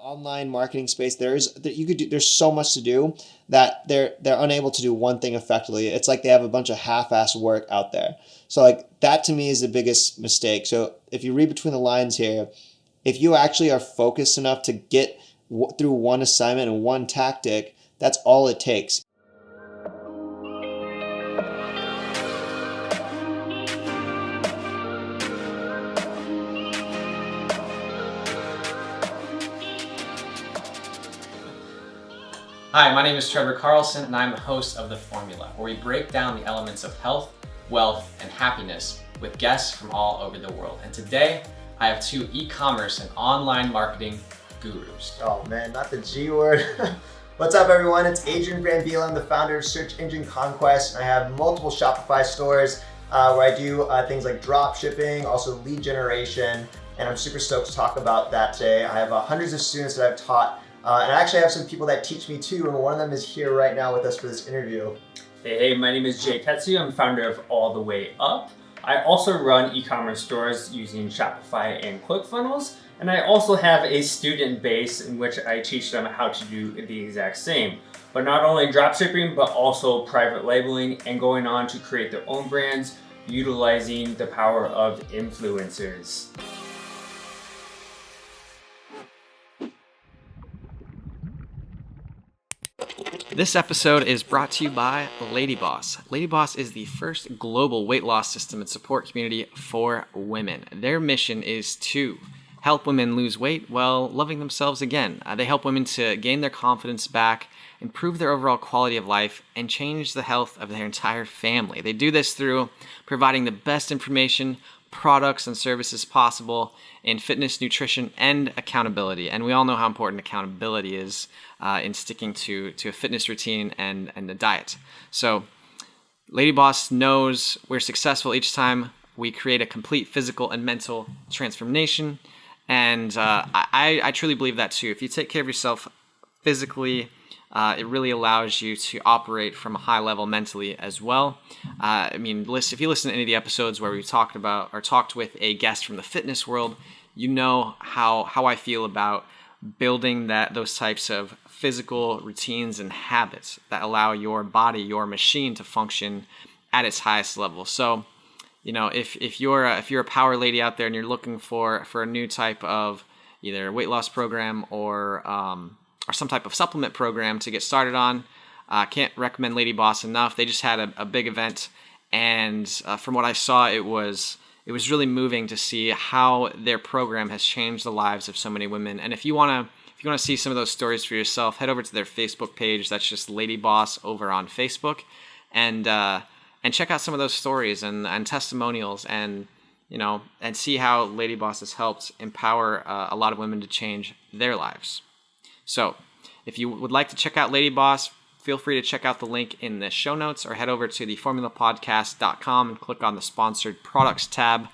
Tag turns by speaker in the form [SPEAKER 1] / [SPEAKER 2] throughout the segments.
[SPEAKER 1] online marketing space, there's so much to do that they're unable to do one thing effectively. It's like they have a bunch of half-assed work out there. So like that to me is the biggest mistake. So if you read between the lines here, if you actually are focused enough to get through one assignment and one tactic, that's all it takes.
[SPEAKER 2] Hi, my name is Trevor Carlson, and I'm the host of The Formula, where we break down the elements of health, wealth, and happiness with guests from all over the world. And today, I have two e-commerce and online marketing gurus.
[SPEAKER 3] Oh man, not the G word. What's up everyone? It's Adrian Brambilla. I'm the founder of Search Engine Conquest. I have multiple Shopify stores where I do things like drop shipping, also lead generation, and I'm super stoked to talk about that today. I have hundreds of students that I've taught, and I actually have some people that teach me too, and one of them is here right now with us for this interview.
[SPEAKER 4] Hey, my name is Jay Tetsu. I'm the founder of All the Way Up. I also run e-commerce stores using Shopify and ClickFunnels, and I also have a student base in which I teach them how to do the exact same. But not only dropshipping, but also private labeling and going on to create their own brands, utilizing the power of influencers.
[SPEAKER 2] This episode is brought to you by LadyBoss. LadyBoss is the first global weight loss system and support community for women. Their mission is to help women lose weight while loving themselves again. They help women to gain their confidence back, improve their overall quality of life, and change the health of their entire family. They do this through providing the best information, products, and services possible in fitness, nutrition, and accountability. And we all know how important accountability is in sticking to a fitness routine and a diet. So LadyBoss knows we're successful each time we create a complete physical and mental transformation. And I truly believe that too. If you take care of yourself physically, it really allows you to operate from a high level mentally as well. I mean, if you listen to any of the episodes where we talked about or talked with a guest from the fitness world, you know how I feel about building those types of physical routines and habits that allow your body, your machine, to function at its highest level. So, you know, if you're a power lady out there and you're looking for a new type of either weight loss program or some type of supplement program to get started on, can't recommend LadyBoss enough. They just had a big event, and from what I saw, it was really moving to see how their program has changed the lives of so many women. And if you want to see some of those stories for yourself, head over to their Facebook page. That's just LadyBoss over on Facebook, and check out some of those stories and testimonials, and see how LadyBoss has helped empower a lot of women to change their lives. So if you would like to check out LadyBoss, feel free to check out the link in the show notes or head over to theformulapodcast.com and click on the sponsored products tab,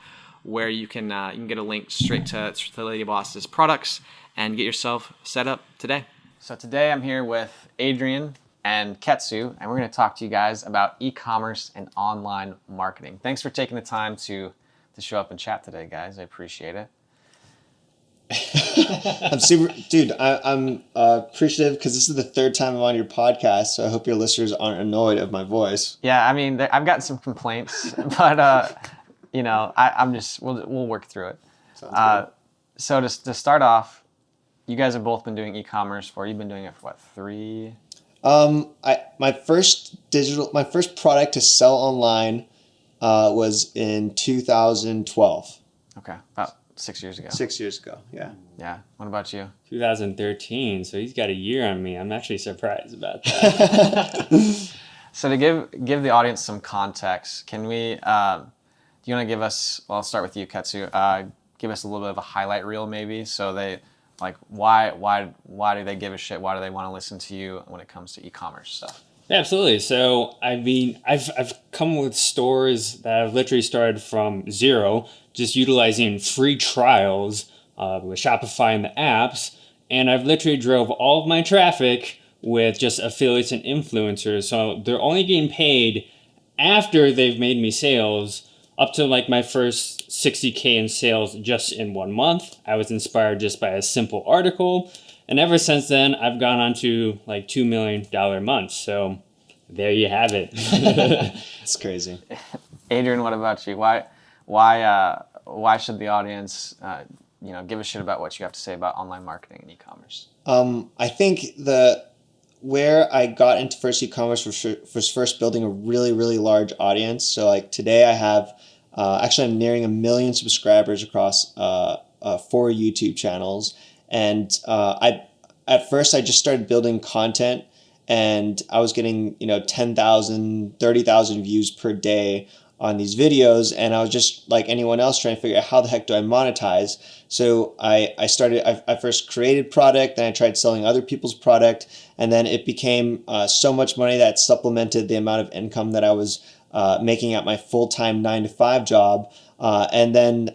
[SPEAKER 2] where you can get a link straight to LadyBoss's products and get yourself set up today. So today I'm here with Adrian and Ketsu, and we're going to talk to you guys about e-commerce and online marketing. Thanks for taking the time to show up and chat today, guys. I appreciate it.
[SPEAKER 1] I'm appreciative because this is the third time I'm on your podcast, so I hope your listeners aren't annoyed of my voice.
[SPEAKER 2] Yeah, I mean, I've gotten some complaints, but we'll work through it. So to start off, you guys have both been doing e-commerce you've been doing it for what, 3?
[SPEAKER 1] My first product to sell online was in 2012.
[SPEAKER 2] Okay, about 6 years ago.
[SPEAKER 1] 6 years ago, yeah.
[SPEAKER 2] Yeah. What about you?
[SPEAKER 4] 2013, so he's got a year on me. I'm actually surprised about that.
[SPEAKER 2] So to give the audience some context, can we, do you want to give us, well, I'll start with you, Ketsu, give us a little bit of a highlight reel maybe, so they, like, why do they give a shit? Why do they want to listen to you when it comes to e-commerce stuff?
[SPEAKER 4] Yeah, absolutely. So, I mean, I've come with stores that have literally started from zero, just utilizing free trials with Shopify and the apps. And I've literally drove all of my traffic with just affiliates and influencers. So they're only getting paid after they've made me sales, up to like my first 60K in sales just in 1 month. I was inspired just by a simple article.
[SPEAKER 5] And ever since then, I've gone on to like $2 million months. So there you have it.
[SPEAKER 1] It's crazy.
[SPEAKER 2] Adrian, what about you? Why should the audience, give a shit about what you have to say about online marketing and e-commerce?
[SPEAKER 1] I think where I got into first e-commerce was first building a really, really large audience. So like today I have, actually I'm nearing 1 million subscribers across 4 YouTube channels. And at first I just started building content, and I was getting 10,000, 30,000 views per day on these videos, and I was just like anyone else trying to figure out how the heck do I monetize. So I first created product, then I tried selling other people's product, and then it became so much money that supplemented the amount of income that I was making at my full-time 9-to-5 job. And then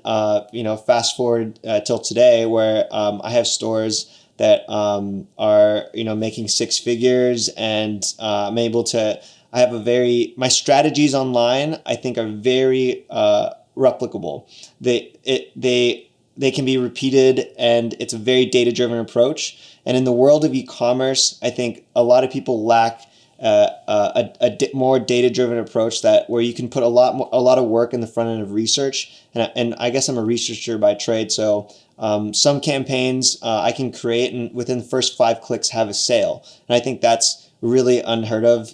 [SPEAKER 1] fast forward till today, where I have stores that are making 6 figures, and I'm able to. I have my strategies online, I think, are very replicable. They can be repeated, and it's a very data-driven approach. And in the world of e-commerce, I think a lot of people lack a more data-driven approach where you can put a lot of work in the front end of research. And I guess I'm a researcher by trade, so some campaigns I can create and within the first 5 clicks have a sale. And I think that's really unheard of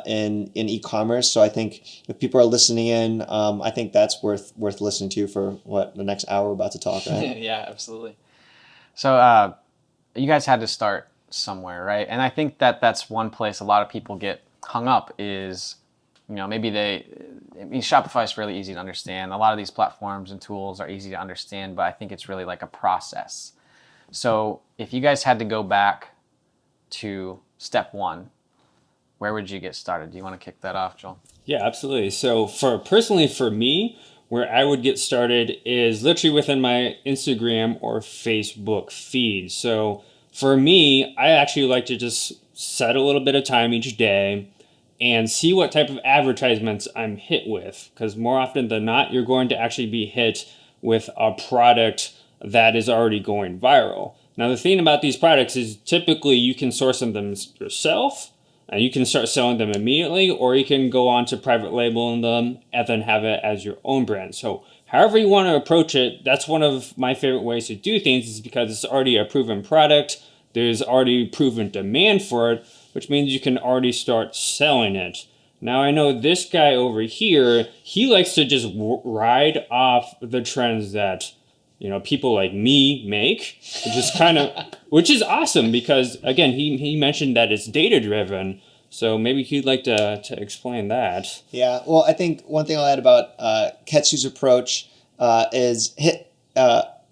[SPEAKER 1] in e-commerce. So I think if people are listening in, I think that's worth listening to for the next hour we're about to talk, right?
[SPEAKER 2] Yeah, absolutely. So you guys had to start somewhere, right? And I think that's one place a lot of people get hung up is, Shopify is really easy to understand. A lot of these platforms and tools are easy to understand, but I think it's really like a process. So if you guys had to go back to step 1, where would you get started? Do you want to kick that off, Joel?
[SPEAKER 5] Yeah, absolutely. So personally for me, where I would get started is literally within my Instagram or Facebook feed. So for me, I actually like to just set a little bit of time each day and see what type of advertisements I'm hit with. Because more often than not, you're going to actually be hit with a product that is already going viral. Now, the thing about these products is typically you can source them yourself and you can start selling them immediately, or you can go on to private labeling them and then have it as your own brand. So however you want to approach it, that's one of my favorite ways to do things, is because it's already a proven product. There's already proven demand for it, which means you can already start selling it. Now, I know this guy over here, he likes to just ride off the trends that people like me make, which is awesome because, again, he mentioned that it's data driven. So maybe he'd like to explain that.
[SPEAKER 1] Yeah, well, I think one thing I'll add about Ketsu's approach is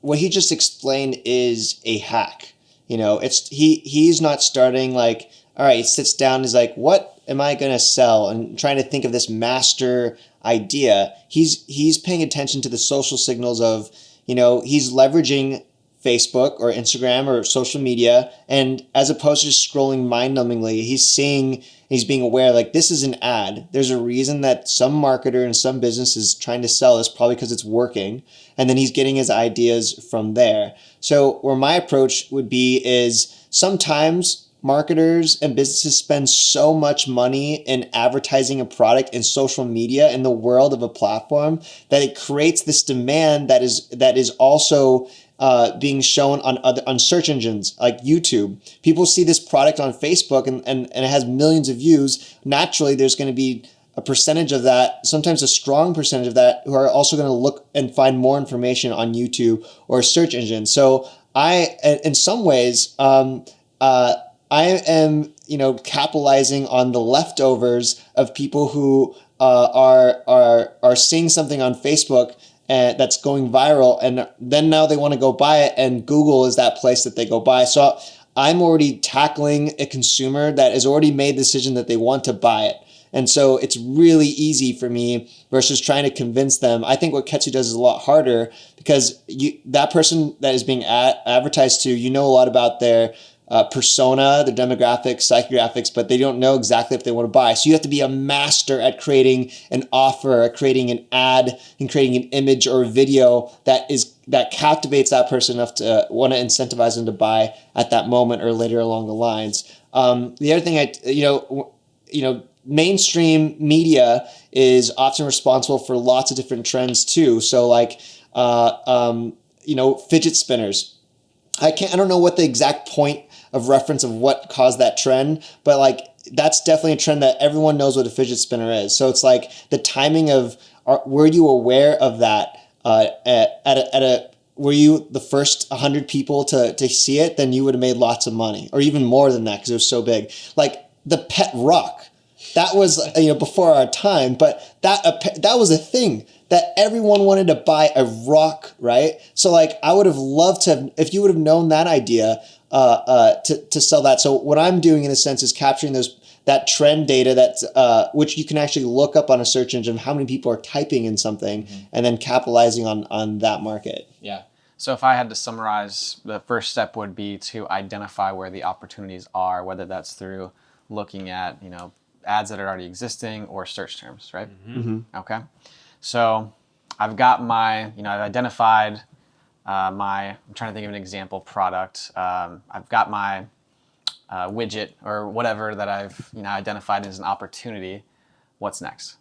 [SPEAKER 1] what he just explained is a hack. He's not starting like, all right, he sits down and is like, what am I going to sell? And trying to think of this master idea. He's paying attention to the social signals of, he's leveraging Facebook or Instagram or social media, and as opposed to just scrolling mind-numbingly, he's being aware, like, this is an ad. There's a reason that some marketer and some business is trying to sell this, probably because it's working, and then he's getting his ideas from there. So where my approach would be is sometimes marketers and businesses spend so much money in advertising a product in social media in the world of a platform that it creates this demand that is also being shown on search engines like YouTube. People see this product on Facebook and it has millions of views. Naturally, there's going to be a percentage of that, sometimes a strong percentage of that, who are also going to look and find more information on YouTube or search engines. So in some ways, I am, capitalizing on the leftovers of people who are seeing something on Facebook that's going viral, and then now they want to go buy it, and Google is that place that they go buy. So I'm already tackling a consumer that has already made the decision that they want to buy it. And so it's really easy for me versus trying to convince them. I think what Ketsu does is a lot harder because that person that is being advertised to, a lot about their persona, their demographics, psychographics, but they don't know exactly if they want to buy. So you have to be a master at creating an offer, at creating an ad, and creating an image or a video that that captivates that person enough to want to incentivize them to buy at that moment or later along the lines. The other thing mainstream media is often responsible for lots of different trends too. So like, fidget spinners. I don't know what the exact point of reference of what caused that trend, but like that's definitely a trend that everyone knows what a fidget spinner is. So it's like the timing of, were you aware of that were you the first 100 people to see it? Then you would have made lots of money, or even more than that because it was so big. Like the pet rock, that was before our time, but that was a thing that everyone wanted to buy a rock, right? So like I would have loved to if you would have known that idea to sell that. So what I'm doing in a sense is capturing that trend data that which you can actually look up on a search engine, how many people are typing in something, and then capitalizing on that market.
[SPEAKER 2] Yeah. So if I had to summarize, the first step would be to identify where the opportunities are, whether that's through looking at, ads that are already existing or search terms, right?
[SPEAKER 1] Mm-hmm.
[SPEAKER 2] Okay. So I've got I've identified I'm trying to think of an example product. I've got my widget or whatever that I've identified as an opportunity. What's next?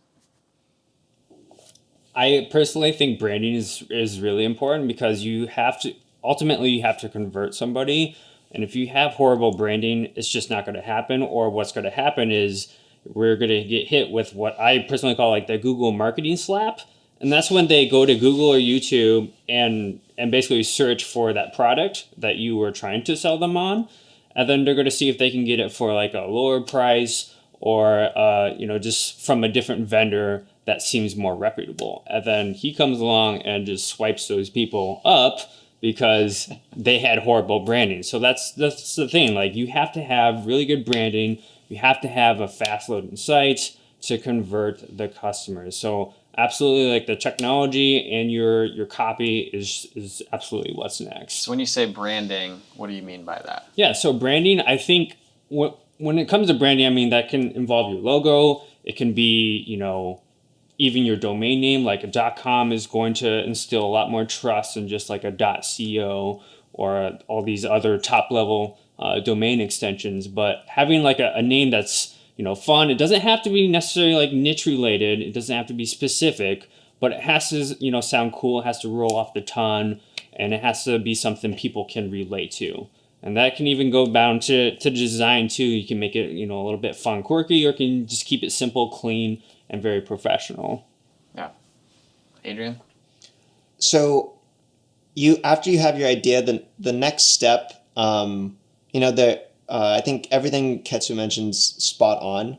[SPEAKER 5] I personally think branding is really important because you have to convert somebody. And if you have horrible branding, it's just not going to happen. Or what's going to happen is we're going to get hit with what I personally call like the Google marketing slap. And that's when they go to Google or YouTube and basically search for that product that you were trying to sell them on. And then they're going to see if they can get it for like a lower price or, just from a different vendor that seems more reputable. And then he comes along and just swipes those people up because they had horrible branding. So that's the thing. Like you have to have really good branding. You have to have a fast loading site to convert the customers. So absolutely, like the technology and your copy is absolutely what's next.
[SPEAKER 2] So when you say branding, what do you mean by that?
[SPEAKER 5] Yeah, so branding, I think when it comes to branding, I mean, that can involve your logo. It can be, even your domain name, like a .com is going to instill a lot more trust than just like a .co or all these other top level domain extensions. But having like a name that's fun. It doesn't have to be necessarily like niche related. It doesn't have to be specific, but it has to, sound cool. It has to roll off the tongue, and it has to be something people can relate to. And that can even go down to design too. You can make it, a little bit fun, quirky, or you can just keep it simple, clean, and very professional.
[SPEAKER 2] Yeah. Adrian?
[SPEAKER 1] So after you have your idea, the next step, I think everything Ketsu mentions spot on.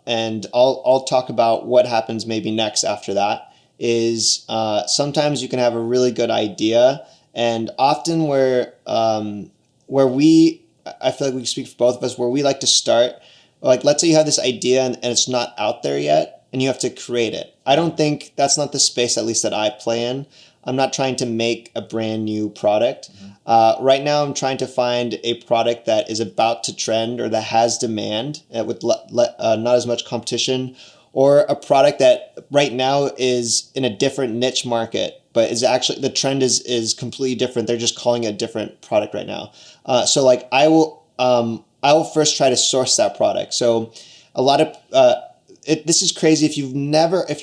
[SPEAKER 1] And I'll talk about what happens maybe next after that is sometimes you can have a really good idea, and often where I feel like we speak for both of us, where we like to start, like let's say you have this idea and it's not out there yet and you have to create it. I don't think that's not the space, at least that I play in. I'm not trying to make a brand new product. Right now, I'm trying to find a product that is about to trend or that has demand with not as much competition, or a product that right now is in a different niche market, but is actually the trend is completely different. They're just calling it a different product right now. So like I will first try to source that product. So a lot of this is crazy. If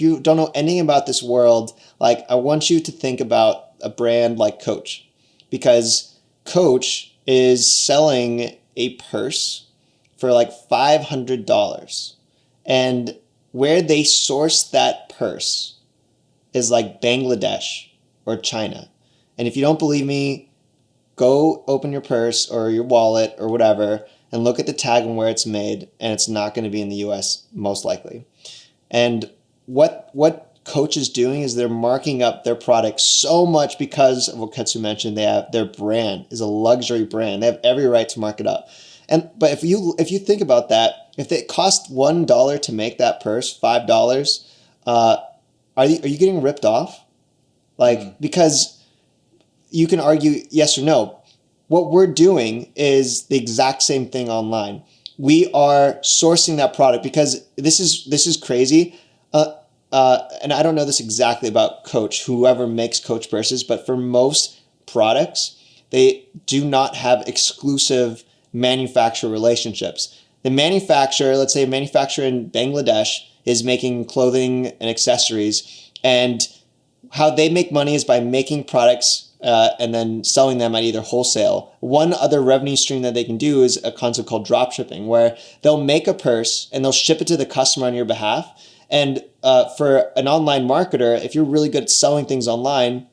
[SPEAKER 1] you don't know anything about this world, like I want you to think about a brand like Coach, because Coach is selling a purse for like $500, and where they source that purse is like Bangladesh or China. And if you don't believe me, go open your purse or your wallet or whatever and look at the tag and where it's made, and it's not going to be in the US most likely. And what Coach is doing is they're marking up their product so much because of what Ketsu mentioned. They have their brand is a luxury brand. They have every right to mark it up. But if you think about that, if it cost $1 to make that purse, $5, are you getting ripped off? Because you can argue yes or no. What we're doing is the exact same thing online. We are sourcing that product because this is crazy. and I don't know this exactly about Coach, whoever makes Coach purses, but for most products, they do not have exclusive manufacturer relationships. The manufacturer, let's say a manufacturer in Bangladesh, is making clothing and accessories, and how they make money is by making products and then selling them at either wholesale. One other revenue stream that they can do is a concept called drop shipping, where they'll make a purse and they'll ship it to the customer on your behalf. And for an online marketer, if you're really good at selling things online,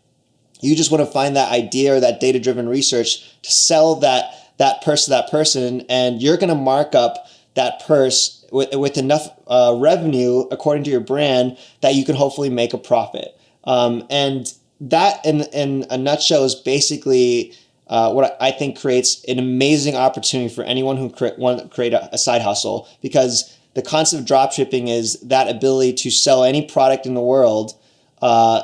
[SPEAKER 1] you just want to find that idea or that data-driven research to sell that purse to that person, and you're going to mark up that purse with enough revenue according to your brand that you can hopefully make a profit. And that in a nutshell is basically what I think creates an amazing opportunity for anyone who want to create a side hustle, because the concept of drop shipping is that ability to sell any product in the world,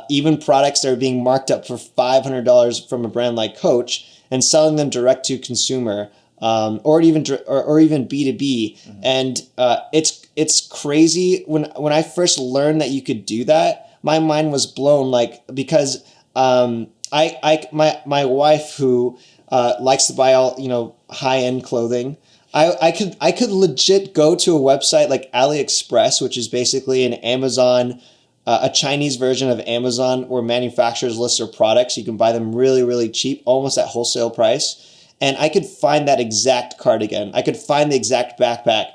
[SPEAKER 1] even products that are being marked up for $500 from a brand like Coach, and selling them direct to consumer, or even B2B. Mm-hmm. And it's crazy. When I first learned that you could do that, my mind was blown. Like, because my wife, who likes to buy all high end clothing, I could legit go to a website like AliExpress, which is basically an Amazon. A Chinese version of Amazon, where manufacturers list their products. You can buy them really, really cheap, almost at wholesale price. And I could find that exact cardigan. I could find the exact backpack,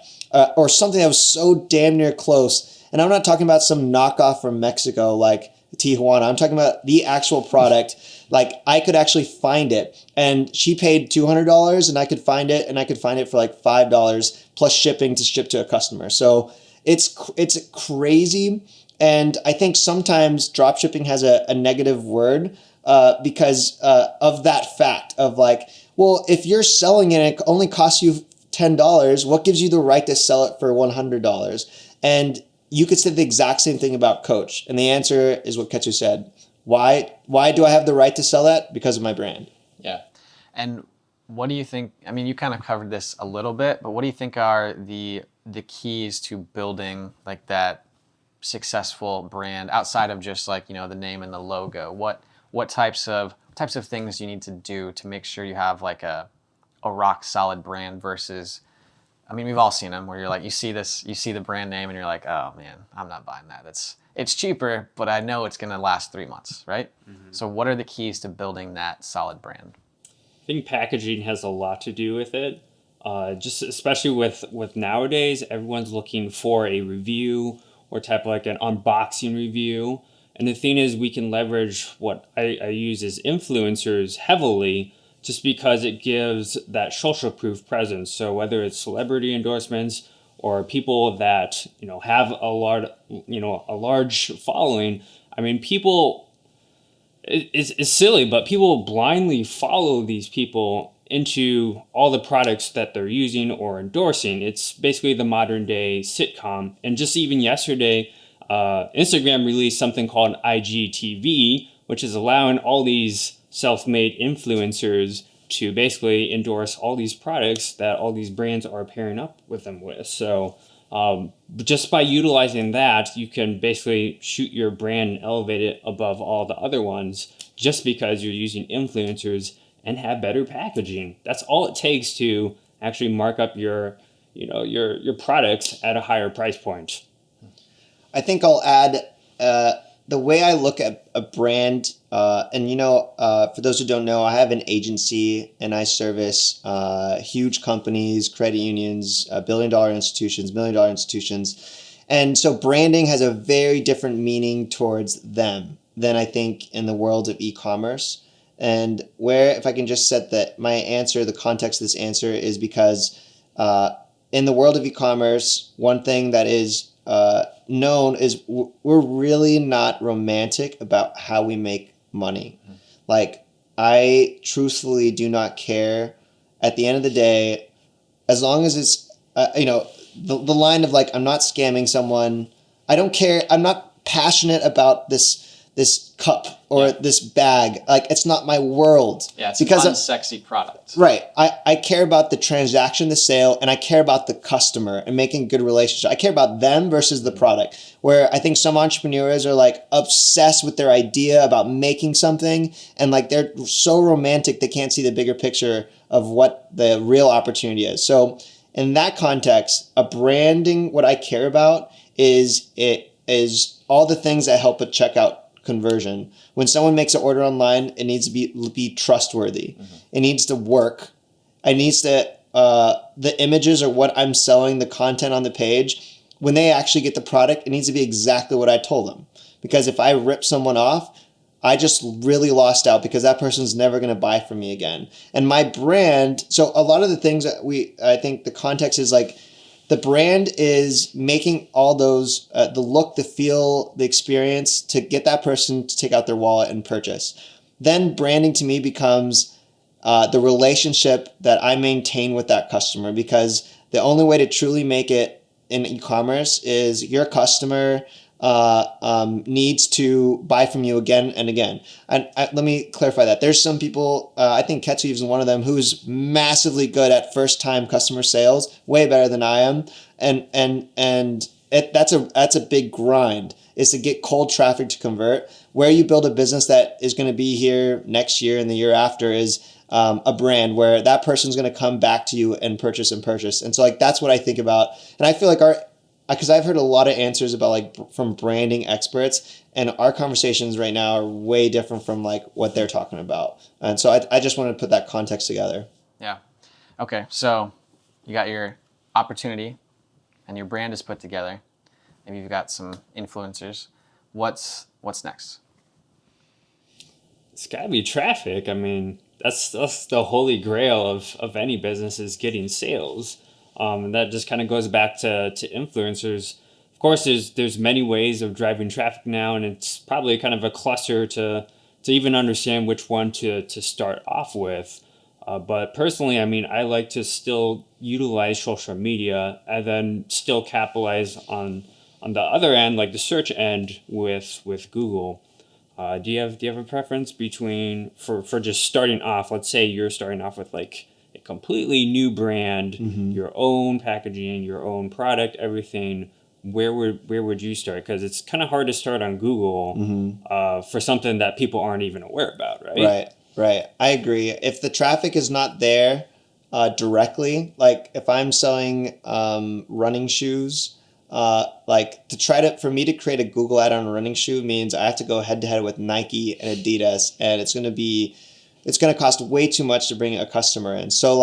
[SPEAKER 1] or something that was so damn near close. And I'm not talking about some knockoff from Mexico like Tijuana. I'm talking about the actual product. Like, I could actually find it. And she paid $200 and I could find it. And I could find it for like $5 plus shipping to ship to a customer. So it's crazy. And I think sometimes dropshipping has a negative word because of that fact of like, well, if you're selling it and it only costs you $10, what gives you the right to sell it for $100? And you could say the exact same thing about Coach. And the answer is what Ketsu said. Why do I have the right to sell that? Because of my brand.
[SPEAKER 2] Yeah. And what do you think, I mean, you kind of covered this a little bit, but what do you think are the keys to building like that successful brand outside of just like, the name and the logo? What types of things you need to do to make sure you have like a rock solid brand versus, I mean, we've all seen them where you're like, you see the brand name and you're like, oh man, I'm not buying that. It's cheaper, but I know it's going to last 3 months, right? Mm-hmm. So what are the keys to building that solid brand?
[SPEAKER 5] I think packaging has a lot to do with it. Just especially with nowadays, everyone's looking for a review or type of like an unboxing review. And the thing is, we can leverage what I use as influencers heavily, just because it gives that social proof presence. So whether it's celebrity endorsements or people that have a large following, I mean, people, it's silly, but people blindly follow these people into all the products that they're using or endorsing. It's basically the modern day sitcom. And just even yesterday, Instagram released something called IGTV, which is allowing all these self-made influencers to basically endorse all these products that all these brands are pairing up with them with. So just by utilizing that, you can basically shoot your brand and elevate it above all the other ones, just because you're using influencers and have better packaging. That's all it takes to actually mark up your products at a higher price point.
[SPEAKER 1] I think I'll add the way I look at a brand, and for those who don't know, I have an agency and I service huge companies, credit unions, billion-dollar institutions, million-dollar institutions. And so branding has a very different meaning towards them than I think in the world of e-commerce. And if I can just set the context of this answer is because in the world of e-commerce, one thing that is known is we're really not romantic about how we make money. Mm-hmm. Like, I truthfully do not care at the end of the day, as long as it's, the line of like, I'm not scamming someone. I don't care. I'm not passionate about this this cup or this bag. Like, it's not my world.
[SPEAKER 2] Yeah, it's
[SPEAKER 1] because
[SPEAKER 2] an unsexy product.
[SPEAKER 1] Right. I care about the transaction, the sale, and I care about the customer and making a good relationship. I care about them versus the product. Where I think some entrepreneurs are like obsessed with their idea about making something, and like they're so romantic they can't see the bigger picture of what the real opportunity is. So in that context, a branding, what I care about is all the things that help a checkout conversion. When someone makes an order online, it needs to be trustworthy. It needs to work. It needs to the images or what I'm selling, the content on the page. When they actually get the product, it needs to be exactly what I told them. Because if I rip someone off, I just really lost out, because that person's never going to buy from me again. And my brand, so a lot of the things that I think the context is like, the brand is making all those, the look, the feel, the experience to get that person to take out their wallet and purchase. Then branding to me becomes the relationship that I maintain with that customer, because the only way to truly make it in e-commerce is your customer needs to buy from you again and again. And let me clarify that. There's some people, I think Ketsu is one of them, who's massively good at first time customer sales, way better than I am. That's a big grind, is to get cold traffic to convert. Where you build a business that is going to be here next year and the year after is a brand where that person's going to come back to you and purchase. And so like, that's what I think about. And I feel like because I've heard a lot of answers about like from branding experts, and our conversations right now are way different from like what they're talking about. And so I just want to put that context together.
[SPEAKER 2] Yeah. Okay. So you got your opportunity and your brand is put together. Maybe you've got some influencers. What's next?
[SPEAKER 5] It's gotta be traffic. I mean, that's the holy grail of any business, is getting sales. And that just kind of goes back to influencers. Of course, there's many ways of driving traffic now, and it's probably kind of a cluster to even understand which one to start off with. But personally, I mean, I like to still utilize social media and then still capitalize on the other end, like the search end with Google. Do you have a preference between for just starting off? Let's say you're starting off with like a completely new brand, your own packaging, your own product, everything. Where would you start? Because it's kind of hard to start on Google for something that people aren't even aware about, right?
[SPEAKER 1] Right. I agree. If the traffic is not there directly, like if I'm selling running shoes, for me to create a Google ad on a running shoe means I have to go head to head with Nike and Adidas, and it's going to cost way too much to bring a customer in. So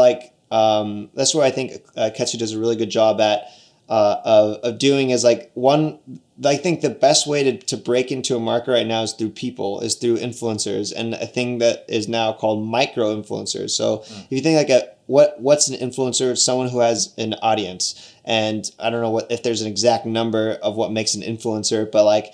[SPEAKER 1] that's where I think Ketsu does a really good job at of doing is like one. I think the best way to break into a market right now is through through influencers, and a thing that is now called micro influencers. So if you think like what's an influencer? It's someone who has an audience, and I don't know if there's an exact number of what makes an influencer, but like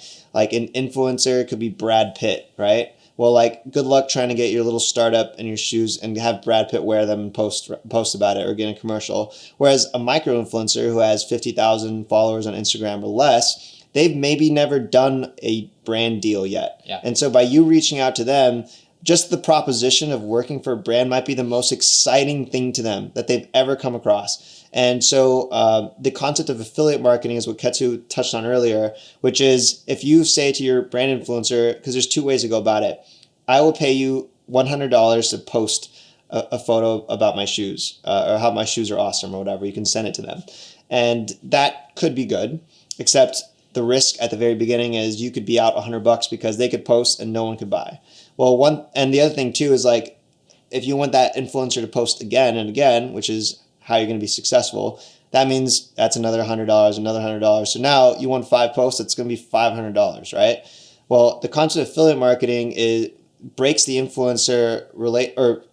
[SPEAKER 1] an influencer could be Brad Pitt, right? Well, like, good luck trying to get your little startup and your shoes and have Brad Pitt wear them and post about it or get a commercial. Whereas a micro influencer who has 50,000 followers on Instagram or less, they've maybe never done a brand deal yet.
[SPEAKER 2] Yeah.
[SPEAKER 1] And so by you reaching out to them, just the proposition of working for a brand might be the most exciting thing to them that they've ever come across. And so the concept of affiliate marketing is what Ketsu touched on earlier, which is if you say to your brand influencer, because there's two ways to go about it, I will pay you $100 to post a photo about my shoes or how my shoes are awesome or whatever. You can send it to them. And that could be good, except the risk at the very beginning is you could be out $100 because they could post and no one could buy. Well, and the other thing too is like, if you want that influencer to post again and again, which is how you're going to be successful, that means that's another $100, another $100. So now you want 5 posts, it's going to be $500, right? Well, the concept of affiliate marketing breaks the influencer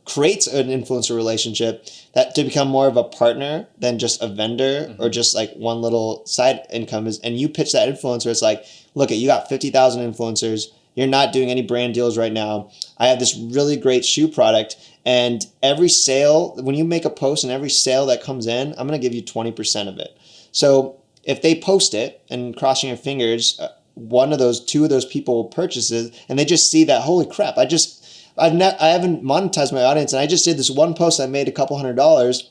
[SPEAKER 1] creates an influencer relationship that to become more of a partner than just a vendor or just like one little side income is. And you pitch that influencer, it's like, look, you got 50,000 influencers. You're not doing any brand deals right now. I have this really great shoe product, and every sale, when you make a post and every sale that comes in, I'm going to give you 20% of it. So if they post it, and crossing your fingers, two of those people purchases, and they just see that, holy crap, I haven't monetized my audience, and I just did this one post, I made a couple $100.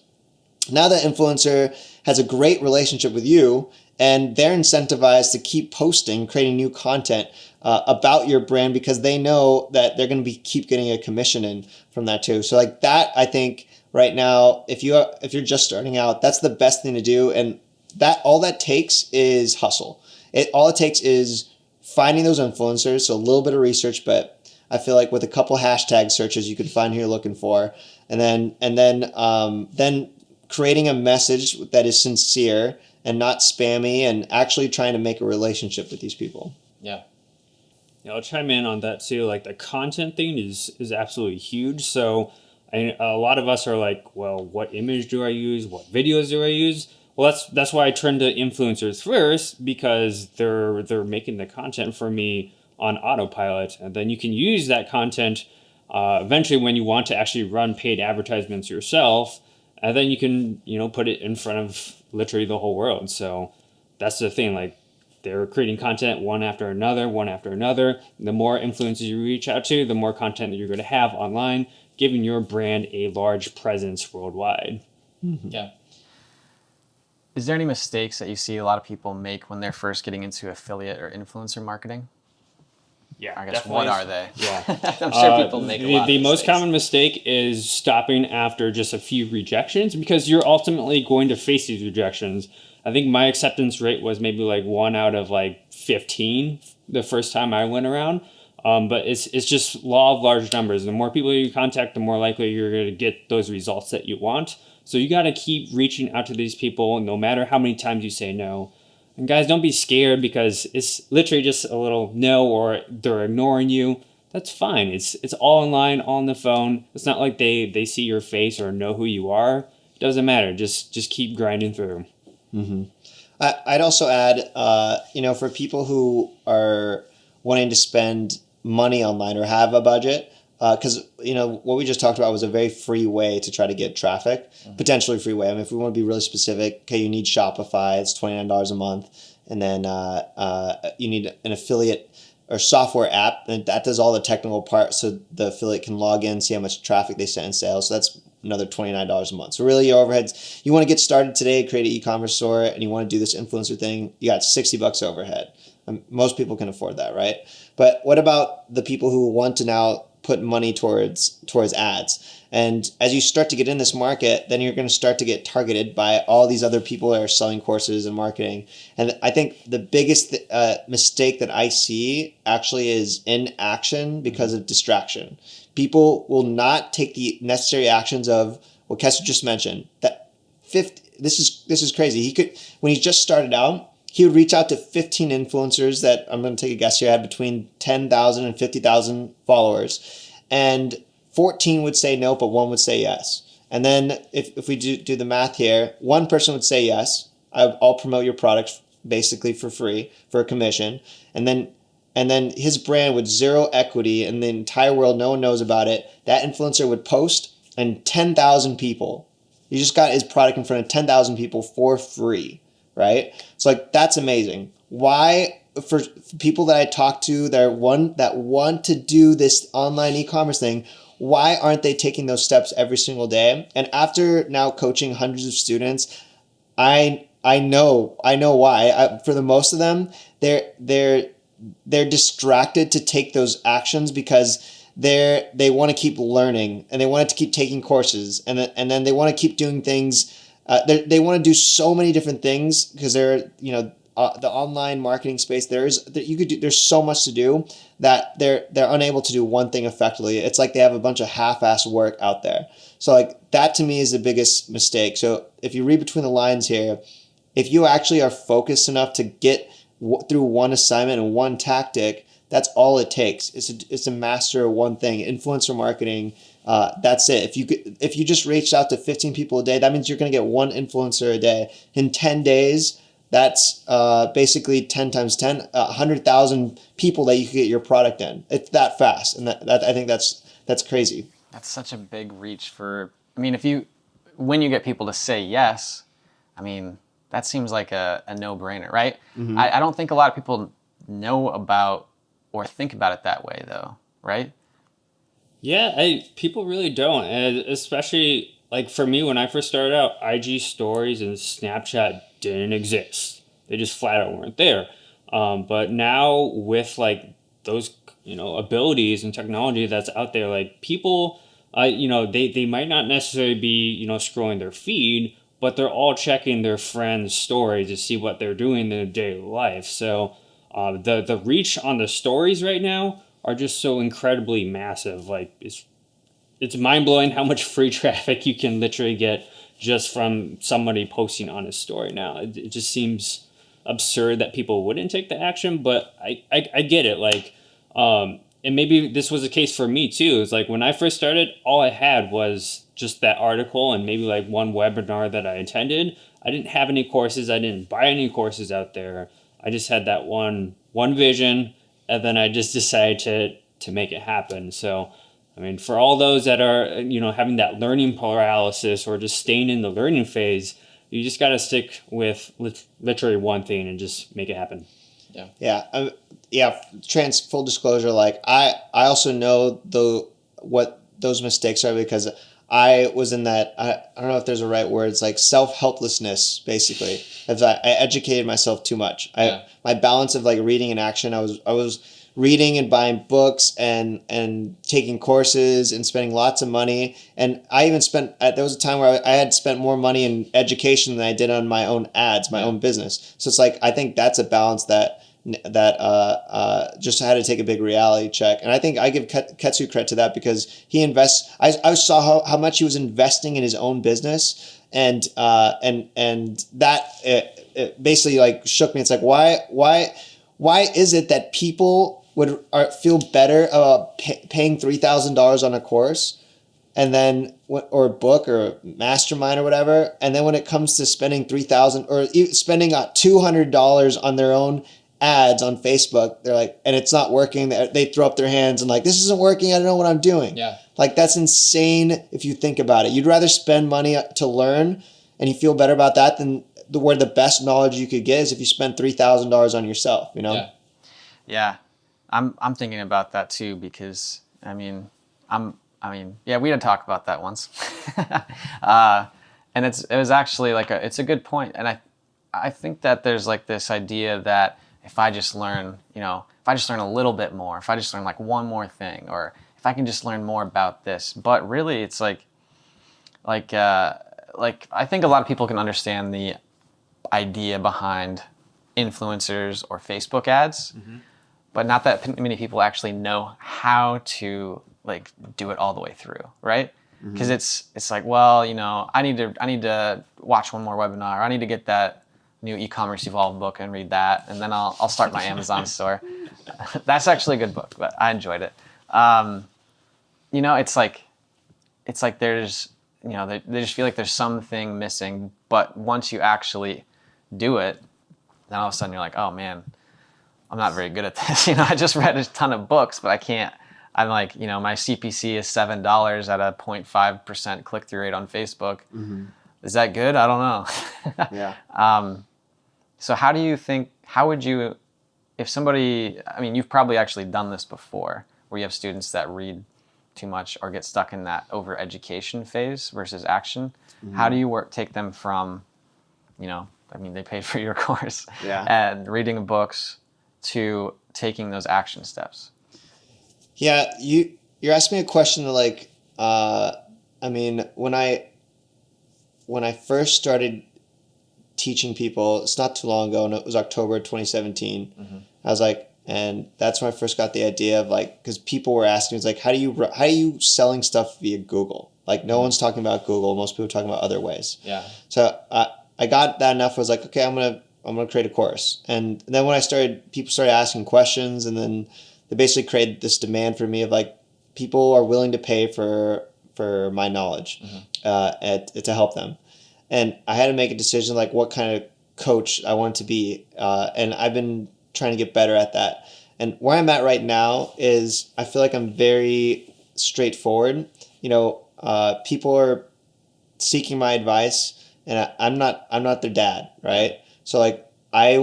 [SPEAKER 1] Now that influencer has a great relationship with you, and they're incentivized to keep posting, creating new content about your brand, because they know that they're going to keep getting a commission in from that too. So like that, I think right now, if you're just starting out, that's the best thing to do. And that all that takes is hustle. All it takes is finding those influencers. So a little bit of research, but I feel like with a couple hashtag searches, you can find who you're looking for, and then creating a message that is sincere and not spammy, and actually trying to make a relationship with these people.
[SPEAKER 2] Yeah.
[SPEAKER 5] Yeah, I'll chime in on that too. Like the content thing is absolutely huge. So a lot of us are like, well, what image do I use? What videos do I use? Well, that's why I turn to influencers first, because they're making the content for me on autopilot, and then you can use that content eventually when you want to actually run paid advertisements yourself, and then you can put it in front of literally the whole world. So that's the thing, like they're creating content one after another. The more influencers you reach out to, the more content that you're going to have online, giving your brand a large presence worldwide.
[SPEAKER 2] Mm-hmm. Yeah. Is there any mistakes that you see a lot of people make when they're first getting into affiliate or influencer marketing?
[SPEAKER 5] Yeah,
[SPEAKER 2] I guess
[SPEAKER 5] definitely.
[SPEAKER 2] What are they?
[SPEAKER 5] Yeah,
[SPEAKER 2] I'm sure people make a lot
[SPEAKER 5] the
[SPEAKER 2] of
[SPEAKER 5] most
[SPEAKER 2] mistakes.
[SPEAKER 5] common mistake is stopping after just a few rejections, because you're ultimately going to face these rejections. I think my acceptance rate was maybe like 1 out of like 15 the first time I went around. But it's just law of large numbers. The more people you contact, the more likely you're going to get those results that you want. So you got to keep reaching out to these people, no matter how many times you say no. And guys, don't be scared, because it's literally just a little no, or they're ignoring you. That's fine. It's all online, all on the phone. It's not like they see your face or know who you are. It doesn't matter. Just keep grinding through.
[SPEAKER 1] Mm-hmm. I'd also add, for people who are wanting to spend money online or have a budget, because what we just talked about was a very free way to try to get traffic, potentially free way. I mean, if we want to be really specific, okay, you need Shopify, it's $29 a month, and then you need an affiliate or software app, and that does all the technical parts, so the affiliate can log in, see how much traffic they sent in sales. So that's another $29 a month. So really, your overheads, you want to get started today, create an e-commerce store, and you want to do this influencer thing, you got $60 overhead. Most people can afford that, right? But what about the people who want to now put money towards ads? And as you start to get in this market, then you're going to start to get targeted by all these other people that are selling courses and marketing. And I think the biggest mistake that I see actually is inaction because of distraction. People will not take the necessary actions of what Kessler just mentioned. That 50. This is crazy. When he just started out, he would reach out to 15 influencers that, I'm going to take a guess here, had between 10,000 and 50,000 followers. And 14 would say no, but 1 would say yes. And then if we do the math here, 1 person would say yes, I'll promote your product basically for free, for a commission. And then his brand with zero equity in the entire world, no one knows about it, that influencer would post, and 10,000 people, he just got his product in front of 10,000 people for free. Right? So like, that's amazing. Why, for people that I talk to that want to do this online e-commerce thing, why aren't they taking those steps every single day? And after now coaching hundreds of students, I know why. For the most of them, they're distracted to take those actions because they want to keep learning, and they want to keep taking courses, and then they want to keep doing things. They want to do so many different things because they're, the online marketing space. There's so much to do that they're unable to do one thing effectively. It's like they have a bunch of half-assed work out there. So like, that to me is the biggest mistake. So if you read between the lines here, if you actually are focused enough to get through one assignment and one tactic, that's all it takes. It's a master one thing. Influencer marketing. That's it. If you just reached out to 15 people a day, that means you're going to get 1 influencer a day. In 10 days, that's basically 10 times 10, 100,000 people that you could get your product in. It's that fast, and that I think that's crazy.
[SPEAKER 2] That's such a big reach for. I mean, when you get people to say yes, I mean, that seems like a no-brainer, right? Mm-hmm. I don't think a lot of people know about or think about it that way, though, right?
[SPEAKER 5] Yeah, people really don't, and especially like for me when I first started out, IG stories and Snapchat didn't exist. They just flat out weren't there. But now with like those abilities and technology that's out there, like people, they might not necessarily be scrolling their feed, but they're all checking their friends' stories to see what they're doing in their daily life. So the reach on the stories right now are just so incredibly massive. Like it's mind blowing how much free traffic you can literally get just from somebody posting on his story now. It just seems absurd that people wouldn't take the action, but I get it. Like, and maybe this was the case for me too. It's like when I first started, all I had was just that article and maybe like one webinar that I attended. I didn't have any courses. I didn't buy any courses out there. I just had that one vision, and then I just decided to make it happen. So, I mean, for all those that are, having that learning paralysis or just staying in the learning phase, you just got to stick with literally one thing and just make it happen.
[SPEAKER 1] Yeah. Full disclosure, like I also know what those mistakes are, because I was in that, I don't know if there's a right word, it's like self-helplessness, basically. As I educated myself too much. My balance of like reading and action, I was reading and buying books and taking courses and spending lots of money. And I even there was a time where I had spent more money in education than I did on my own ads, my own business. So it's like, I think that's a balance that just had to take a big reality check. And I think I give Ketsu credit to that, because he invests. I saw how much he was investing in his own business, and that it basically like shook me. It's like, why is it that people would feel better about paying $3,000 on a course, and then or a book or a mastermind or whatever, and then when it comes to spending $3,000 or spending $200 on their own ads on Facebook, they're like, and it's not working, they throw up their hands and like, this isn't working, I don't know what I'm doing.
[SPEAKER 2] Yeah.
[SPEAKER 1] Like, that's insane if you think about it. You'd rather spend money to learn and you feel better about that than where the best knowledge you could get is if you spend $3,000 on yourself,
[SPEAKER 2] Yeah. I'm thinking about that too, because we did talk about that once. And it was actually like it's a good point. And I think that there's like this idea that if I just learn, if I just learn a little bit more, if I just learn like one more thing, or if I can just learn more about this, but really it's like I think a lot of people can understand the idea behind influencers or Facebook ads, but not that many people actually know how to like do it all the way through, right? Because it's like, well, I need to watch one more webinar, or I need to get that new e-commerce evolve book and read that, and then I'll start my Amazon store. That's actually a good book, but I enjoyed it. It's like there's they just feel like there's something missing, but once you actually do it, then all of a sudden you're like, oh man, I'm not very good at this. I just read a ton of books, but I can't. I'm like, my CPC is $7 at a 0.5% click-through rate on Facebook. Is that good? I don't know.
[SPEAKER 1] Yeah.
[SPEAKER 2] So how would you, if somebody, you've probably actually done this before, where you have students that read too much or get stuck in that over-education phase versus action. How do you take them from, they paid for your course and reading books to taking those action steps?
[SPEAKER 1] Yeah, you're asking me a question that like, when I first started teaching people, it's not too long ago, and it was October 2017. I was like, and that's when I first got the idea of like, because people were asking, it's like, how are you selling stuff via Google? Like, no one's talking about Google. Most people are talking about other ways.
[SPEAKER 2] Yeah.
[SPEAKER 1] So I got that enough. I was like, okay, I'm gonna create a course. And then when people started asking questions, and then they basically created this demand for me of like, people are willing to pay for my knowledge to help them. And I had to make a decision like what kind of coach I wanted to be. And I've been trying to get better at that. And where I'm at right now is I feel like I'm very straightforward. People are seeking my advice, and I'm not their dad, right? So like I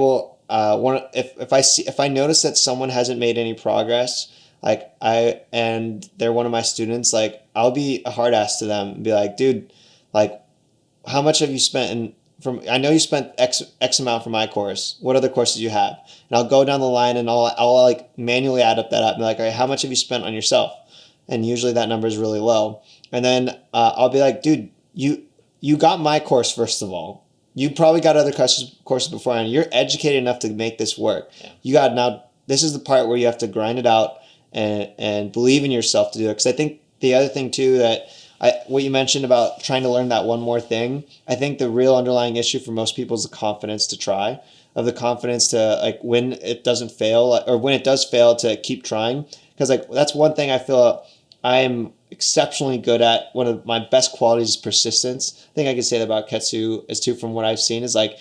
[SPEAKER 1] if I notice that someone hasn't made any progress, like and they're one of my students, like I'll be a hard ass to them and be like, dude, like how much have you spent I know you spent X amount for my course. What other courses do you have? And I'll go down the line and I'll like manually add up that up and be like, all right, how much have you spent on yourself? And usually that number is really low. And then I'll be like, dude, you got my course first of all. You probably got other courses beforehand. You're educated enough to make this work. Yeah. You got now. This is the part where you have to grind it out and believe in yourself to do it. Because I think the other thing too that what you mentioned about trying to learn that one more thing, I think the real underlying issue for most people is the confidence to try, of the confidence to like when it doesn't fail or when it does fail to keep trying. Because like that's one thing I feel I'm exceptionally good at. One of my best qualities is persistence. I think I can say that about Ketsu as too from what I've seen is like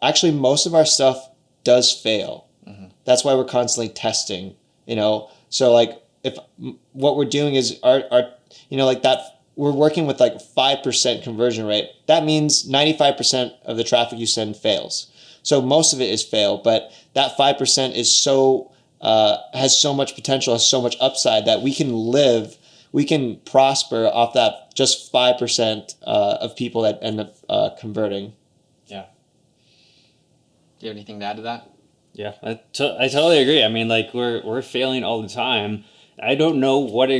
[SPEAKER 1] actually most of our stuff does fail. Mm-hmm. That's why we're constantly testing, you know. So like if what we're doing is our you know like that we're working with like a 5% conversion rate, that means 95% of the traffic you send fails. So most of it is fail, but that 5% is so has so much potential, has so much upside that we can prosper off that just 5% of people that end up converting.
[SPEAKER 2] Yeah. Do you have anything to add to that?
[SPEAKER 5] Yeah, I totally agree. I mean, like we're failing all the time. I don't know what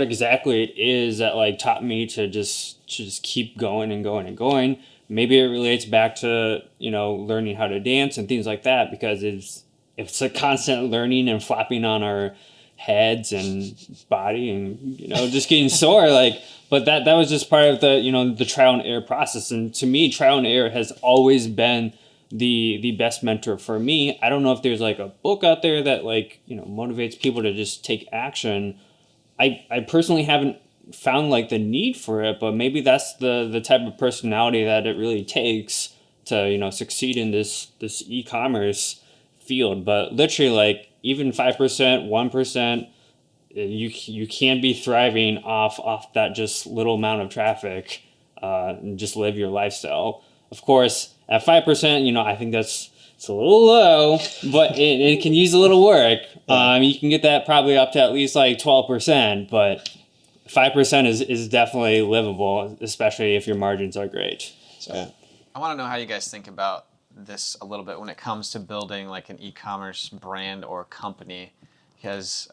[SPEAKER 5] exactly it is that like taught me to just keep going and going and going. Maybe it relates back to, you know, learning how to dance and things like that, because it's a constant learning and flopping on our heads and body and, you know, just getting sore. Like, but that was just part of the, you know, the trial and error process. And to me, trial and error has always been the best mentor for me. I don't know if there's like a book out there that like, you know, motivates people to just take action. I personally haven't found like the need for it, but maybe that's the type of personality that it really takes to, you know, succeed in this e-commerce field. But literally like even 5%, 1%, you can be thriving off that just little amount of traffic and just live your lifestyle. Of course, at 5%, you know, I think it's a little low, but it can use a little work. You can get that probably up to at least like 12%, but 5% is definitely livable, especially if your margins are great. So
[SPEAKER 1] yeah.
[SPEAKER 2] I want to know how you guys think about this a little bit when it comes to building like an e-commerce brand or company, because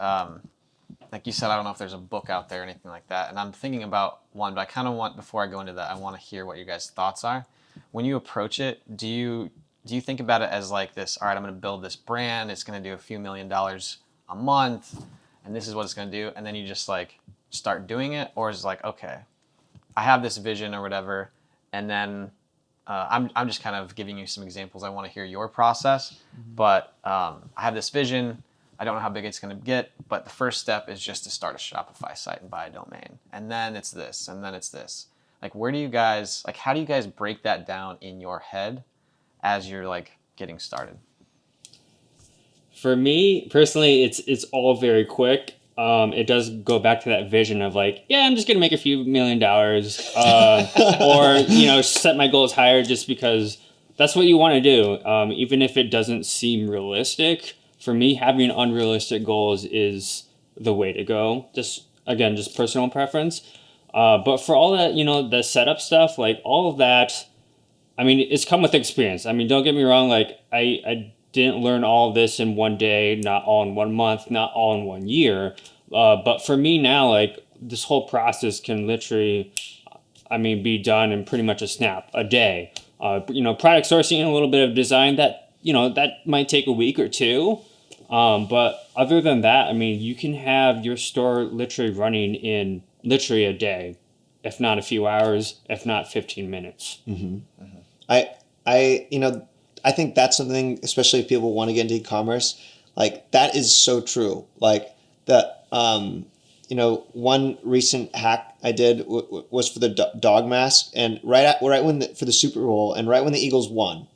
[SPEAKER 2] like you said, I don't know if there's a book out there or anything like that, and I'm thinking about one, but I kind of want, before I go into that, I want to hear what your guys' thoughts are. When you approach it, do you think about it as like this, all right, I'm going to build this brand, it's going to do a few $1 million a month, and this is what it's going to do, and then you just like start doing it? Or is it like, okay, I have this vision or whatever, and then I'm just kind of giving you some examples. I want to hear your process, but I have this vision, I don't know how big it's going to get, but the first step is just to start a Shopify site and buy a domain, and then it's this, and then it's this. Like, where do you guys, like, how do you guys break that down in your head as you're like getting started?
[SPEAKER 5] For me personally, it's all very quick. It does go back to that vision of like, yeah, I'm just gonna make a few $1 million, or you know, set my goals higher just because that's what you want to do. Even if it doesn't seem realistic, for me, having unrealistic goals is the way to go. Just personal preference. But for all that, you know, the setup stuff, like all of that, I mean, it's come with experience. I mean, don't get me wrong. Like I didn't learn all of this in one day, not all in 1 month, not all in 1 year. But for me now, like this whole process can literally, I mean, be done in pretty much a snap, a day. You know, product sourcing and a little bit of design that, you know, that might take a week or two. But other than that, I mean, you can have your store literally running in literally a day, if not a few hours, if not 15 minutes.
[SPEAKER 1] Mm-hmm. Mm-hmm. I think that's something, especially if people want to get into e-commerce, like that is so true. Like one recent hack I did was for the dog mask, and for the Super Bowl, and right when the Eagles won,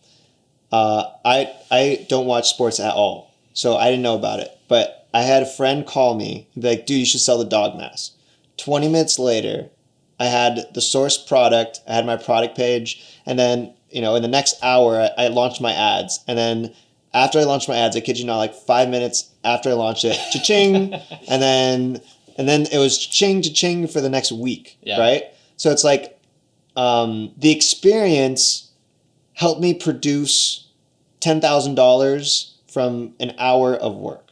[SPEAKER 1] I don't watch sports at all, so I didn't know about it. But I had a friend call me and be like, "Dude, you should sell the dog mask." 20 minutes later, I had the source product, I had my product page, and then, you know, in the next hour, I launched my ads. And then after I launched my ads, I kid you not, like 5 minutes after I launched it, cha-ching, and then it was ching cha-ching for the next week, right? So it's like the experience helped me produce $10,000 from an hour of work,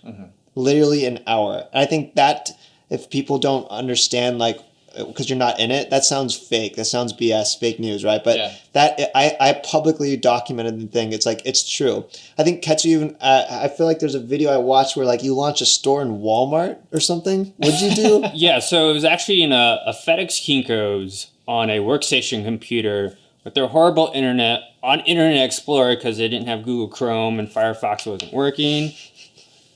[SPEAKER 1] literally an hour. And I think that if people don't understand, like, because you're not in it, that sounds fake. That sounds BS, fake news, right? But that I publicly documented the thing. It's like, it's true. I think Ketsu even, I feel like there's a video I watched where like you launched a store in Walmart or something. What'd you do?
[SPEAKER 5] Yeah, so it was actually in a FedEx Kinko's on a workstation computer with their horrible internet on Internet Explorer because they didn't have Google Chrome and Firefox wasn't working.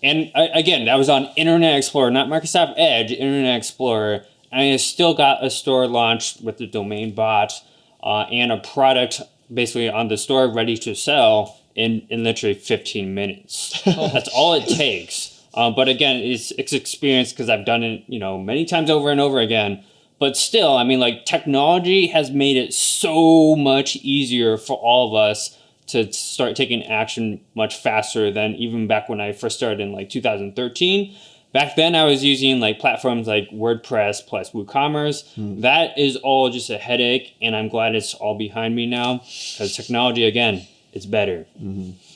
[SPEAKER 5] And again, that was on Internet Explorer, not Microsoft Edge, Internet Explorer. I still got a store launched with the domain bot and a product basically on the store ready to sell in literally 15 minutes. That's all it takes. But again, it's experience because I've done it, many times over and over again. But still, I mean, like technology has made it so much easier for all of us to start taking action much faster than even back when I first started in like 2013. Back then, I was using like platforms like WordPress plus WooCommerce. That is all just a headache, and I'm glad it's all behind me now because technology, again, it's better.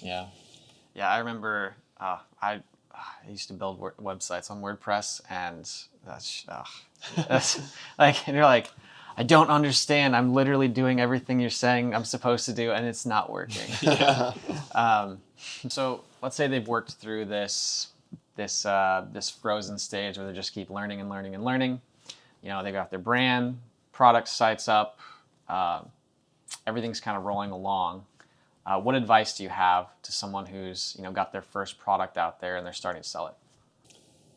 [SPEAKER 2] Yeah, I remember I used to build websites on WordPress, and that's like, and you're like, I don't understand. I'm literally doing everything you're saying I'm supposed to do, and it's not working. So let's say they've worked through this frozen stage where they just keep learning and learning and learning. They got their brand, product sites up, everything's kind of rolling along. What advice do you have to someone who's got their first product out there and they're starting to sell it?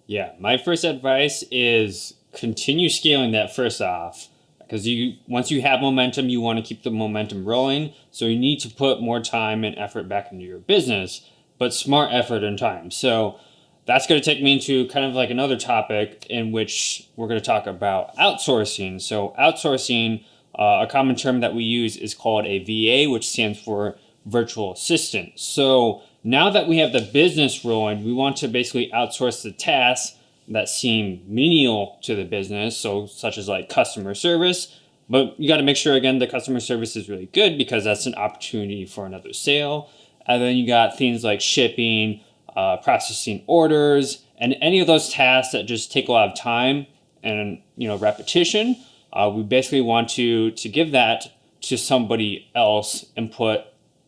[SPEAKER 5] Yeah, my first advice is continue scaling that first off. Because once you have momentum, you want to keep the momentum rolling. So you need to put more time and effort back into your business, but smart effort and time. So that's going to take me into kind of like another topic in which we're going to talk about outsourcing. So outsourcing, a common term that we use is called a VA, which stands for virtual assistant. So now that we have the business rolling, we want to basically outsource the tasks that seem menial to the business, so such as like customer service. But you got to make sure, again, the customer service is really good because that's an opportunity for another sale. And then you got things like shipping, processing orders, and any of those tasks that just take a lot of time and repetition. We basically want to give that to somebody else and put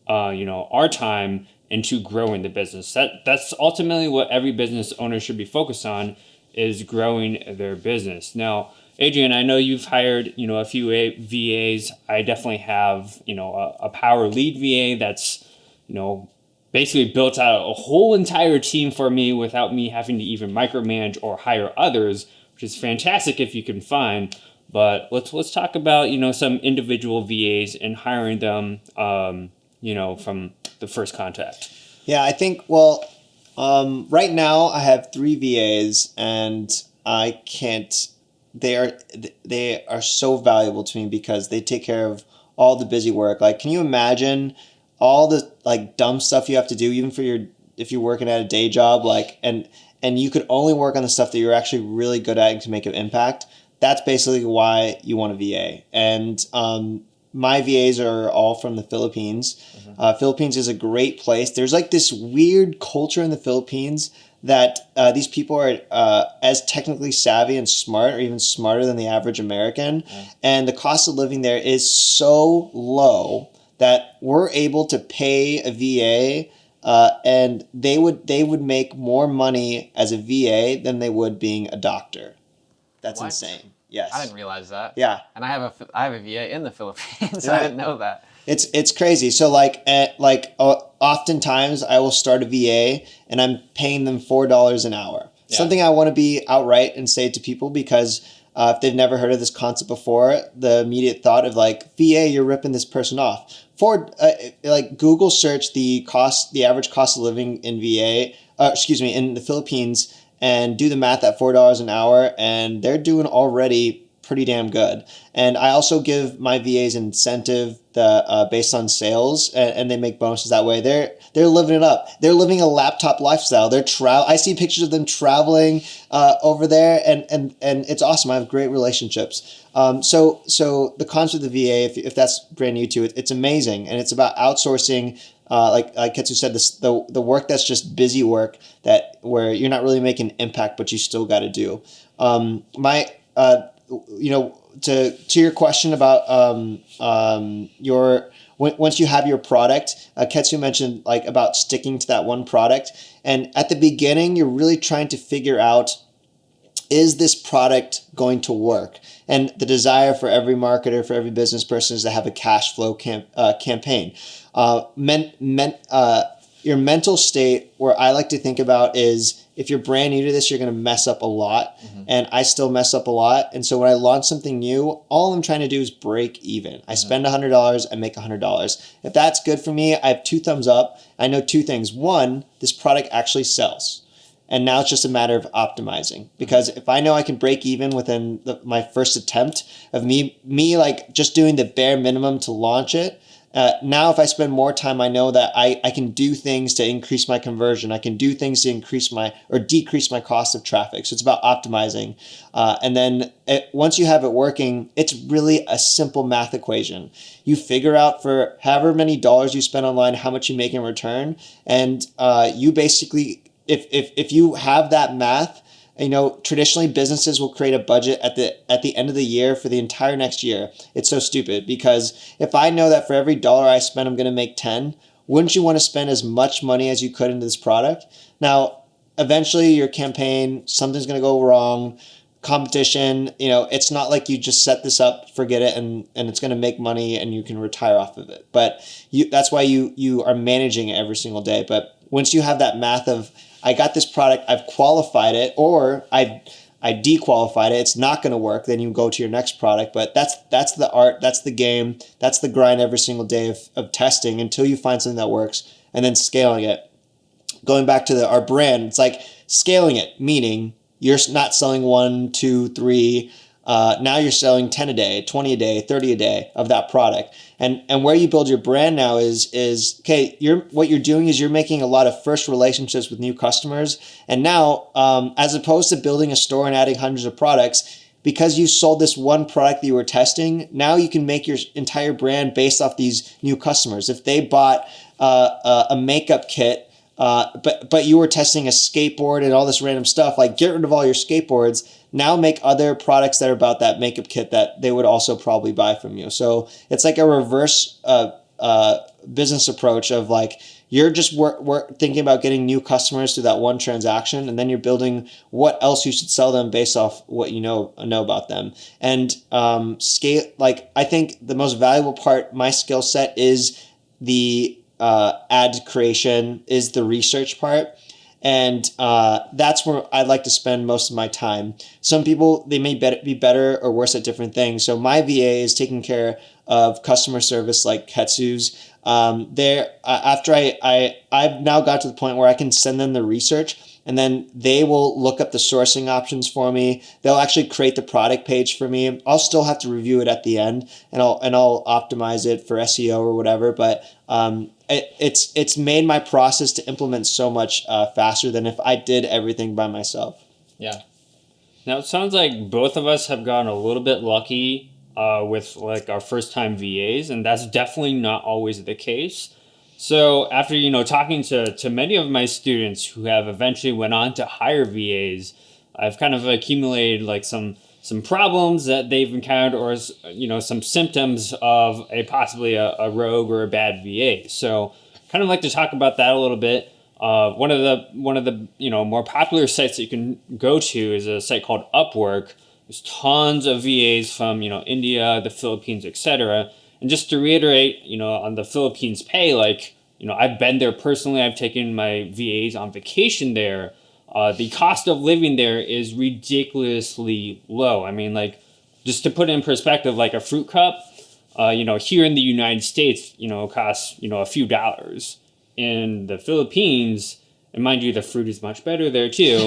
[SPEAKER 5] our time into growing the business. That's ultimately what every business owner should be focused on, is growing their business. Now, Adrian, I know you've hired a few VAs. I definitely have a power lead VA that's basically built out a whole entire team for me without me having to even micromanage or hire others, which is fantastic if you can find. But let's talk about some individual VAs and hiring them from the first contact.
[SPEAKER 1] Yeah, I think right now I have 3 VAs, and I can't. They are so valuable to me because they take care of all the busy work. Like, can you imagine all the like dumb stuff you have to do, even if you're working at a day job, like and you could only work on the stuff that you're actually really good at and to make an impact. That's basically why you want a VA. And my VAs are all from the Philippines. Philippines is a great place. There's like this weird culture in the Philippines that these people are as technically savvy and smart, or even smarter than the average American. And the cost of living there is so low that we're able to pay a VA and they would make more money as a VA than they would being a doctor. That's
[SPEAKER 2] What?
[SPEAKER 1] insane. Yes.
[SPEAKER 2] I didn't realize that.
[SPEAKER 1] Yeah.
[SPEAKER 2] And I have a VA in the Philippines.
[SPEAKER 1] Yeah.
[SPEAKER 2] I didn't know that.
[SPEAKER 1] It's crazy. So oftentimes I will start a VA and I'm paying them $4 an hour.
[SPEAKER 2] Yeah.
[SPEAKER 1] Something I want to be outright and say to people, because if they've never heard of this concept before, the immediate thought of like, VA, you're ripping this person off. Google search the average cost of living in in the Philippines, and do the math at $4 an hour, and they're doing already pretty damn good. And I also give my VAs an incentive based on sales, and they make bonuses that way. They're living it up. They're living a laptop lifestyle. I see pictures of them traveling over there, and it's awesome. I have great relationships. So the concept of the VA, if that's brand new to it, it's amazing, and it's about outsourcing. Like Ketsu said, the work that's just busy work where you're not really making an impact, but you still got to do. To your question about once you have your product, Ketsu mentioned like about sticking to that one product, and at the beginning you're really trying to figure out, is this product going to work? And the desire for every marketer, for every business person, is to have a cash flow campaign. Your mental state, where I like to think about, is if you're brand new to this, you're going to mess up a lot. And I still mess up a lot. And so when I launch something new, all I'm trying to do is break even. I spend $100, I make $100. If that's good for me, I have 2 thumbs up. I know 2 things. One, this product actually sells. And now it's just a matter of optimizing, because if I know I can break even within my first attempt of me like just doing the bare minimum to launch it, now if I spend more time, I know that I can do things to increase my conversion. I can do things to decrease my cost of traffic. So it's about optimizing. And then once you have it working, it's really a simple math equation. You figure out for however many dollars you spend online, how much you make in return. And you basically, if you have that math, traditionally businesses will create a budget at the end of the year for the entire next year. It's so stupid, because if I know that for every dollar I spend, I'm going to make 10, wouldn't you want to spend as much money as you could into this product? Now, eventually your campaign, something's going to go wrong. Competition, it's not like you just set this up, forget it, and it's going to make money and you can retire off of it. But that's why you are managing it every single day. But once you have that math of, I got this product, I've qualified it, or I dequalified it, it's not going to work, then you go to your next product. But that's the art, that's the game, that's the grind every single day of testing until you find something that works, and then scaling it. Going back to our brand, it's like scaling it, meaning you're not selling 1, 2, 3. Now you're selling 10 a day, 20 a day, 30 a day of that product. And where you build your brand now is okay, what you're doing is you're making a lot of first relationships with new customers. And now, as opposed to building a store and adding hundreds of products, because you sold this one product that you were testing, now you can make your entire brand based off these new customers. If they bought a makeup kit, but you were testing a skateboard and all this random stuff, like get rid of all your skateboards, now make other products that are about that makeup kit that they would also probably buy from you. So it's like a reverse business approach of like, you're just thinking about getting new customers through that one transaction, and then you're building what else you should sell them based off what you know about them. And scale, like I think the most valuable part, my skill set, is the ad creation, is the research part. And that's where I'd like to spend most of my time. Some people, they may be better or worse at different things. So my VA is taking care of customer service like Ketsu's. After I've now got to the point where I can send them the research, and then they will look up the sourcing options for me. They'll actually create the product page for me. I'll still have to review it at the end, and I'll optimize it for SEO or whatever. But it's made my process to implement so much faster than if I did everything by myself.
[SPEAKER 5] Yeah. Now it sounds like both of us have gotten a little bit lucky with like our first time VAs, and that's definitely not always the case. So after, talking to many of my students who have eventually went on to hire VAs, I've kind of accumulated like some problems that they've encountered, or, some symptoms of possibly a rogue or a bad VA. So kind of like to talk about that a little bit. One of the more popular sites that you can go to is a site called Upwork. There's tons of VAs from, India, the Philippines, etc. And just to reiterate, on the Philippines pay, I've been there personally. I've taken my VAs on vacation there. The cost of living there is ridiculously low. I mean, just to put it in perspective, like a fruit cup, here in the United States, costs, a few dollars. In the Philippines, and mind you, the fruit is much better there too.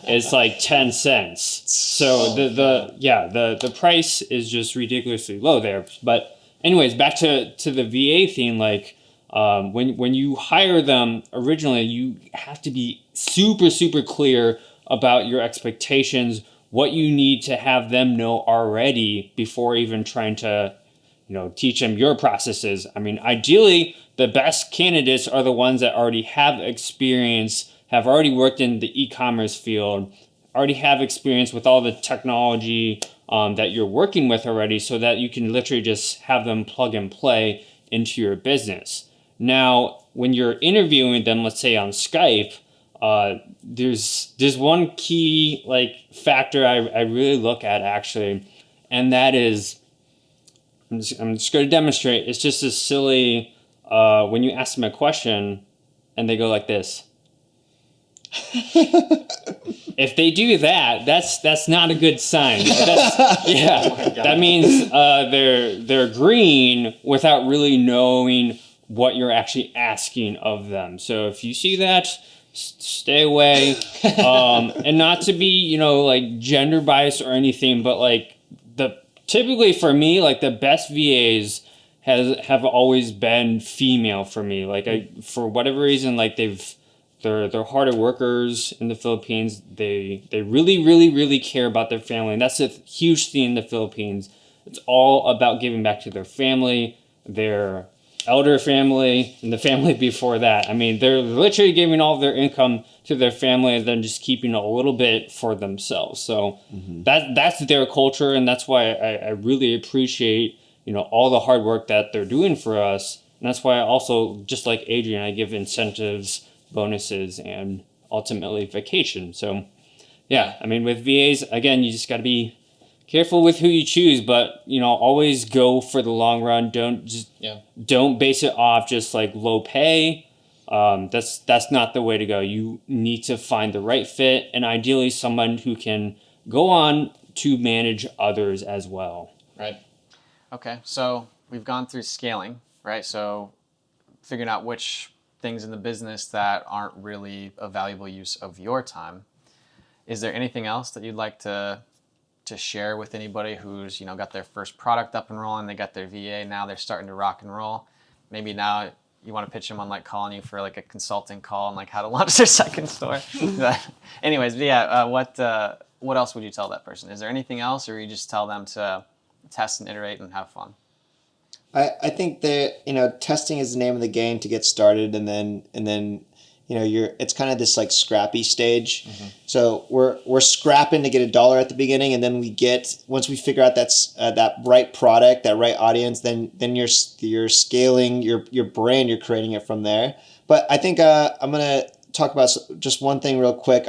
[SPEAKER 5] It's like 10 cents. So the price is just ridiculously low there. But anyways, back to the VA thing, like when you hire them originally, you have to be super, super clear about your expectations, what you need to have them know already before even trying to, teach them your processes. I mean, ideally, the best candidates are the ones that already have experience, have already worked in the e-commerce field, already have experience with all the technology that you're working with already, so that you can literally just have them plug and play into your business. Now, when you're interviewing them, let's say on Skype, there's one key factor I really look at actually, and that is, I'm just going to demonstrate. It's just as silly when you ask them a question and they go like this. If they do that, that's not a good sign. That means they're agreeing without really knowing what you're actually asking of them. So if you see that, stay away. And not to be gender biased or anything, but typically for me, the best VAs have always been female for me. For whatever reason, they're harder workers in the Philippines. They really, really, really care about their family. And that's a huge thing in the Philippines. It's all about giving back to their family, their elder family, and the family before that. I mean, they're literally giving all of their income to their family and then just keeping a little bit for themselves. So that's their culture, and that's why I really appreciate all the hard work that they're doing for us. And that's why I also, just like Adrian, I give incentives, bonuses, and ultimately vacation. So yeah, I mean, with VAs, again, you just got to be careful with who you choose, but always go for the long run. Don't base it off just low pay. That's not the way to go. You need to find the right fit, and ideally someone who can go on to manage others as well.
[SPEAKER 2] Right. Okay, so we've gone through scaling, right? So figuring out which things in the business that aren't really a valuable use of your time. Is there anything else that you'd like to share with anybody who's got their first product up and rolling, they got their VA, now they're starting to rock and roll? Maybe now you want to pitch them on calling you for a consulting call on how to launch their second store. Anyways, what else would you tell that person? Is there anything else, or you just tell them to test and iterate and have fun?
[SPEAKER 1] I think that testing is the name of the game to get started, and then it's kind of this scrappy stage. Mm-hmm. So we're scrapping to get $1 at the beginning, and then once we figure out that's that right product, that right audience, then you're scaling your brand, you're creating it from there. But I think I'm gonna talk about just one thing real quick.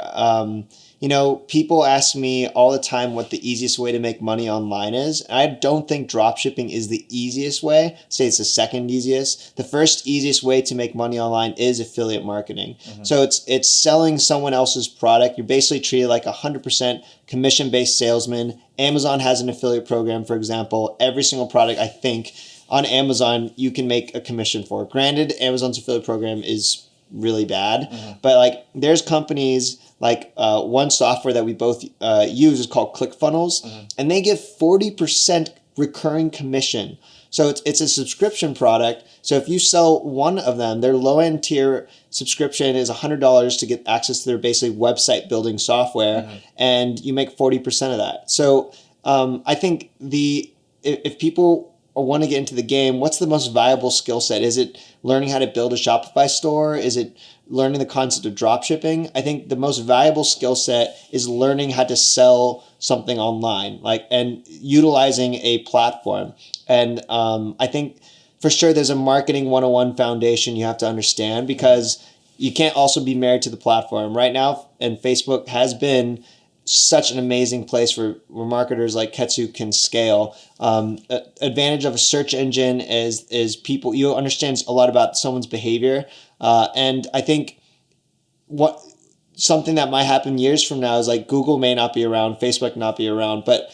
[SPEAKER 1] People ask me all the time what the easiest way to make money online is. I don't think dropshipping is the easiest way. Say it's the second easiest. The first easiest way to make money online is affiliate marketing. Mm-hmm. So it's selling someone else's product. You're basically treated like 100% commission-based salesman. Amazon has an affiliate program, for example. Every single product, I think, on Amazon, you can make a commission for. Granted, Amazon's affiliate program is really bad, but there's companies one software that we both use is called ClickFunnels, and they give 40% recurring commission. So it's a subscription product. So if you sell one of them, their low end tier subscription is $100 to get access to their basically website building software, and you make 40% of that. So I think if people want to get into the game, what's the most viable skill set? Is it learning how to build a Shopify store? Is it learning the concept of drop shipping? I think the most valuable skill set is learning how to sell something online, and utilizing a platform. And I think for sure there's a marketing 101 foundation you have to understand, because you can't also be married to the platform right now. And Facebook has been such an amazing place where marketers like Ketsu can scale. Advantage of a search engine is people, you understand a lot about someone's behavior. And I think something that might happen years from now is Google may not be around, Facebook not be around, but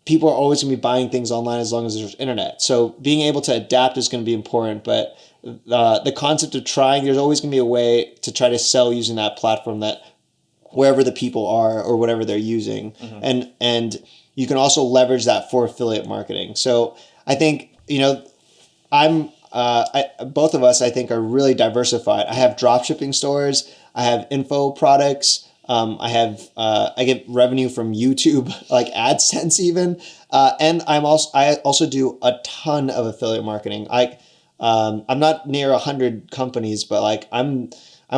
[SPEAKER 1] people are always going to be buying things online as long as there's internet. So being able to adapt is going to be important. But the concept of trying, there's always going to be a way to try to sell using that platform, that wherever the people are or whatever they're using. And you can also leverage that for affiliate marketing. So I think, both of us, I think, are really diversified. I have drop shipping stores. I have info products. I get revenue from YouTube, like AdSense even. And I also do a ton of affiliate marketing. I'm not near 100 companies, but like I'm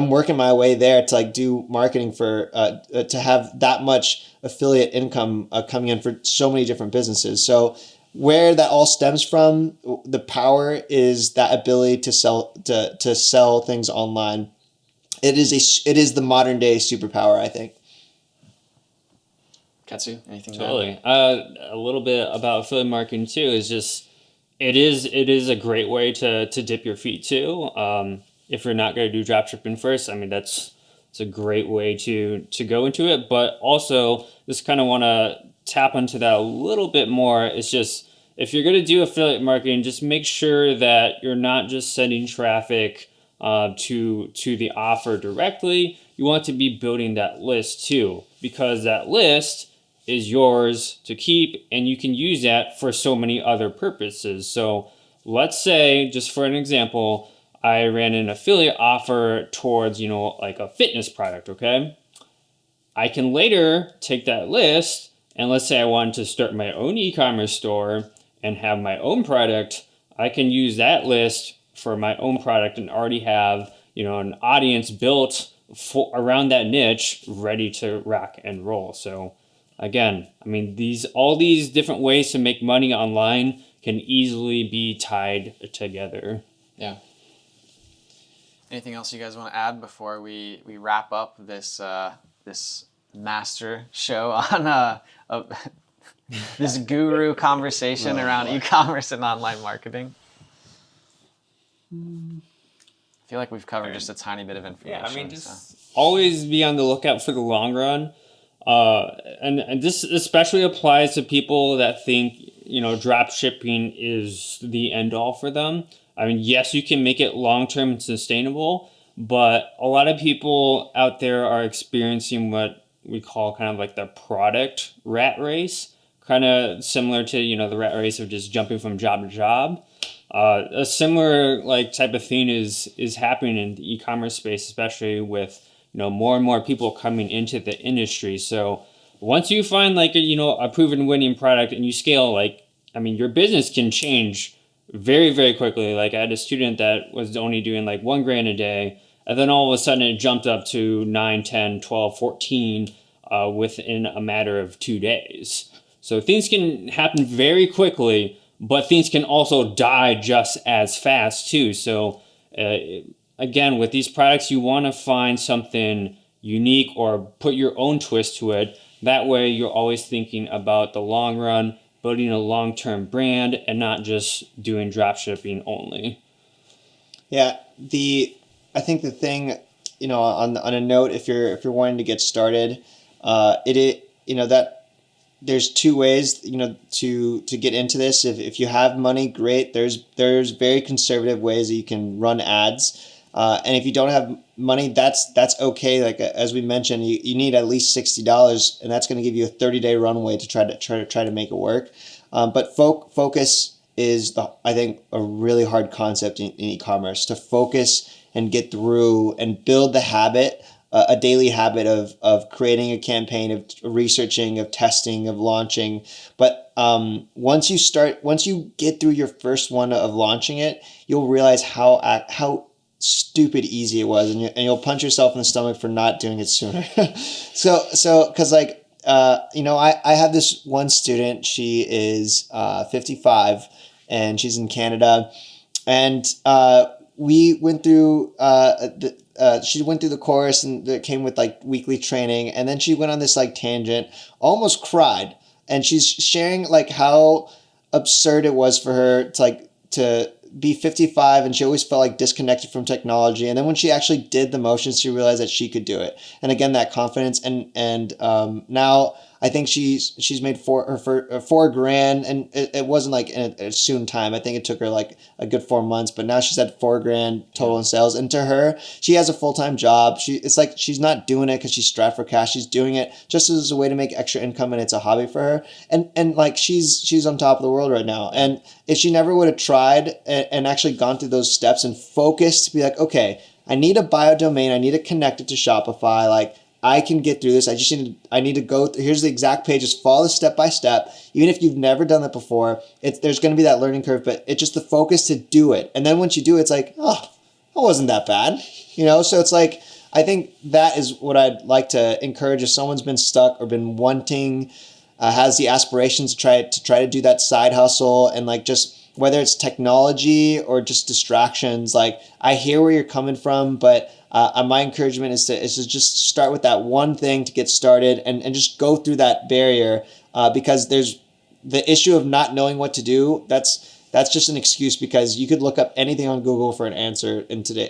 [SPEAKER 1] working my way there to like do marketing for to have that much affiliate income coming in for so many different businesses. So where that all stems from, the power is that ability to sell things online. It is the modern day superpower, I think.
[SPEAKER 2] Ketsu, anything?
[SPEAKER 5] Totally. A little bit about affiliate marketing too is just it is a great way to dip your feet too. If you're not going to do drop shipping first, I mean it's a great way to go into it. But also, just kind of want to tap into that a little bit more. It's just, if you're going to do affiliate marketing, just make sure that you're not just sending traffic to the offer directly. You want to be building that list too, because that list is yours to keep, and you can use that for so many other purposes. So let's say, just for an example, I ran an affiliate offer towards, like a fitness product, okay? I can later take that list, and let's say I wanted to start my own e-commerce store and have my own product. I can use that list for my own product and already have, an audience built around that niche ready to rock and roll. So again, I mean, all these different ways to make money online can easily be tied together.
[SPEAKER 2] Yeah. Anything else you guys want to add before we wrap up this this master show on this guru conversation around e-commerce and online marketing? I feel like we've covered just a tiny bit of information.
[SPEAKER 5] Yeah, I mean, just always be on the lookout for the long run. And this especially applies to people that think, drop shipping is the end all for them. I mean, yes, you can make it long-term and sustainable, but a lot of people out there are experiencing what we call kind of like the product rat race, kind of similar to, the rat race of just jumping from job to job. A similar type of thing is happening in the e-commerce space, especially with more and more people coming into the industry. So once you find a proven winning product and you scale, your business can change very, very quickly. Like I had a student that was only doing $1,000 a day, and then all of a sudden it jumped up to 9, 10, 12, 14 within a matter of 2 days. So things can happen very quickly, but things can also die just as fast too. So again, with these products, you want to find something unique or put your own twist to it. That way you're always thinking about the long run, building a long-term brand, and not just doing drop shipping only.
[SPEAKER 1] Yeah, I think the thing, on a note, if you're wanting to get started, that there's two ways, to get into this. If you have money, great. There's very conservative ways that you can run ads. And if you don't have money, that's okay. Like as we mentioned, you need at least $60, and that's going to give you a 30-day runway to try to make it work. But focus is I think a really hard concept in e-commerce, to focus and get through and build the habit, a daily habit of creating a campaign, of researching, of testing, of launching. But once you get through your first one of launching it, you'll realize how stupid easy it was, and you'll punch yourself in the stomach for not doing it sooner. so because I have this one student. She is 55 and she's in Canada, and we went through she went through the course, and it came with weekly training, and then she went on this tangent, almost cried, and she's sharing how absurd it was for her to be 55, and she always felt disconnected from technology. And then when she actually did the motions, she realized that she could do it. And again, that confidence. And now I think she's made $4,000, and it wasn't like in a soon time. I think it took her like a good 4 months, but now she's at $4,000 total in sales. And to her, she has a full-time job. It's like she's not doing it because she's strapped for cash. She's doing it just as a way to make extra income, and it's a hobby for her. And like she's on top of the world right now. And if she never would have tried and actually gone through those steps and focused to be like, okay, I need to buy a domain, I need to connect it to Shopify, like I can get through this. I need to go. Here's the exact page. Just follow step by step. Even if you've never done that before, there's going to be that learning curve, but it's just the focus to do it. And then once you do it, it's like, oh, that wasn't that bad, So it's like, I think that is what I'd like to encourage if someone's been stuck or been wanting, has the aspirations to try to do that side hustle, and like just whether it's technology or just distractions. Like I hear where you're coming from, but my encouragement is to just start with that one thing to get started and just go through that barrier, because there's the issue of not knowing what to do. That's just an excuse, because you could look up anything on Google for an answer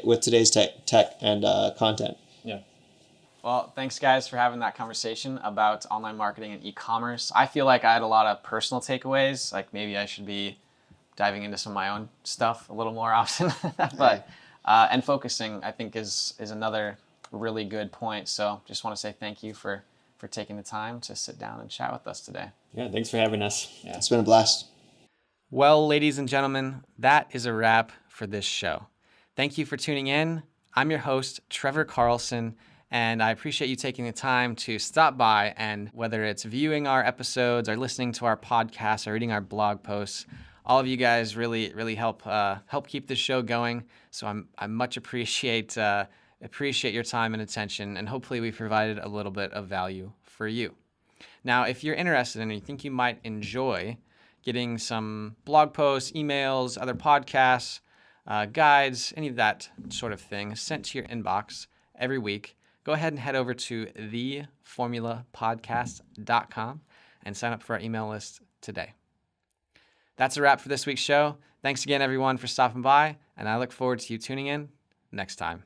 [SPEAKER 1] with today's tech and content.
[SPEAKER 5] Yeah.
[SPEAKER 2] Well, thanks guys for having that conversation about online marketing and e-commerce. I feel like I had a lot of personal takeaways. Like maybe I should be diving into some of my own stuff a little more often, but and focusing, I think, is another really good point. So just want to say thank you for taking the time to sit down and chat with us today.
[SPEAKER 5] Yeah, thanks for having us.
[SPEAKER 1] Yeah, it's been a blast.
[SPEAKER 2] Well, ladies and gentlemen, that is a wrap for this show. Thank you for tuning in. I'm your host, Trevor Carlson, and I appreciate you taking the time to stop by, and whether it's viewing our episodes or listening to our podcast or reading our blog posts, all of you guys really help keep this show going. So I much appreciate your time and attention, and hopefully we provided a little bit of value for you. Now, if you're interested and you think you might enjoy getting some blog posts, emails, other podcasts, guides, any of that sort of thing sent to your inbox every week, go ahead and head over to theformulapodcast.com and sign up for our email list today. That's a wrap for this week's show. Thanks again, everyone, for stopping by, and I look forward to you tuning in next time.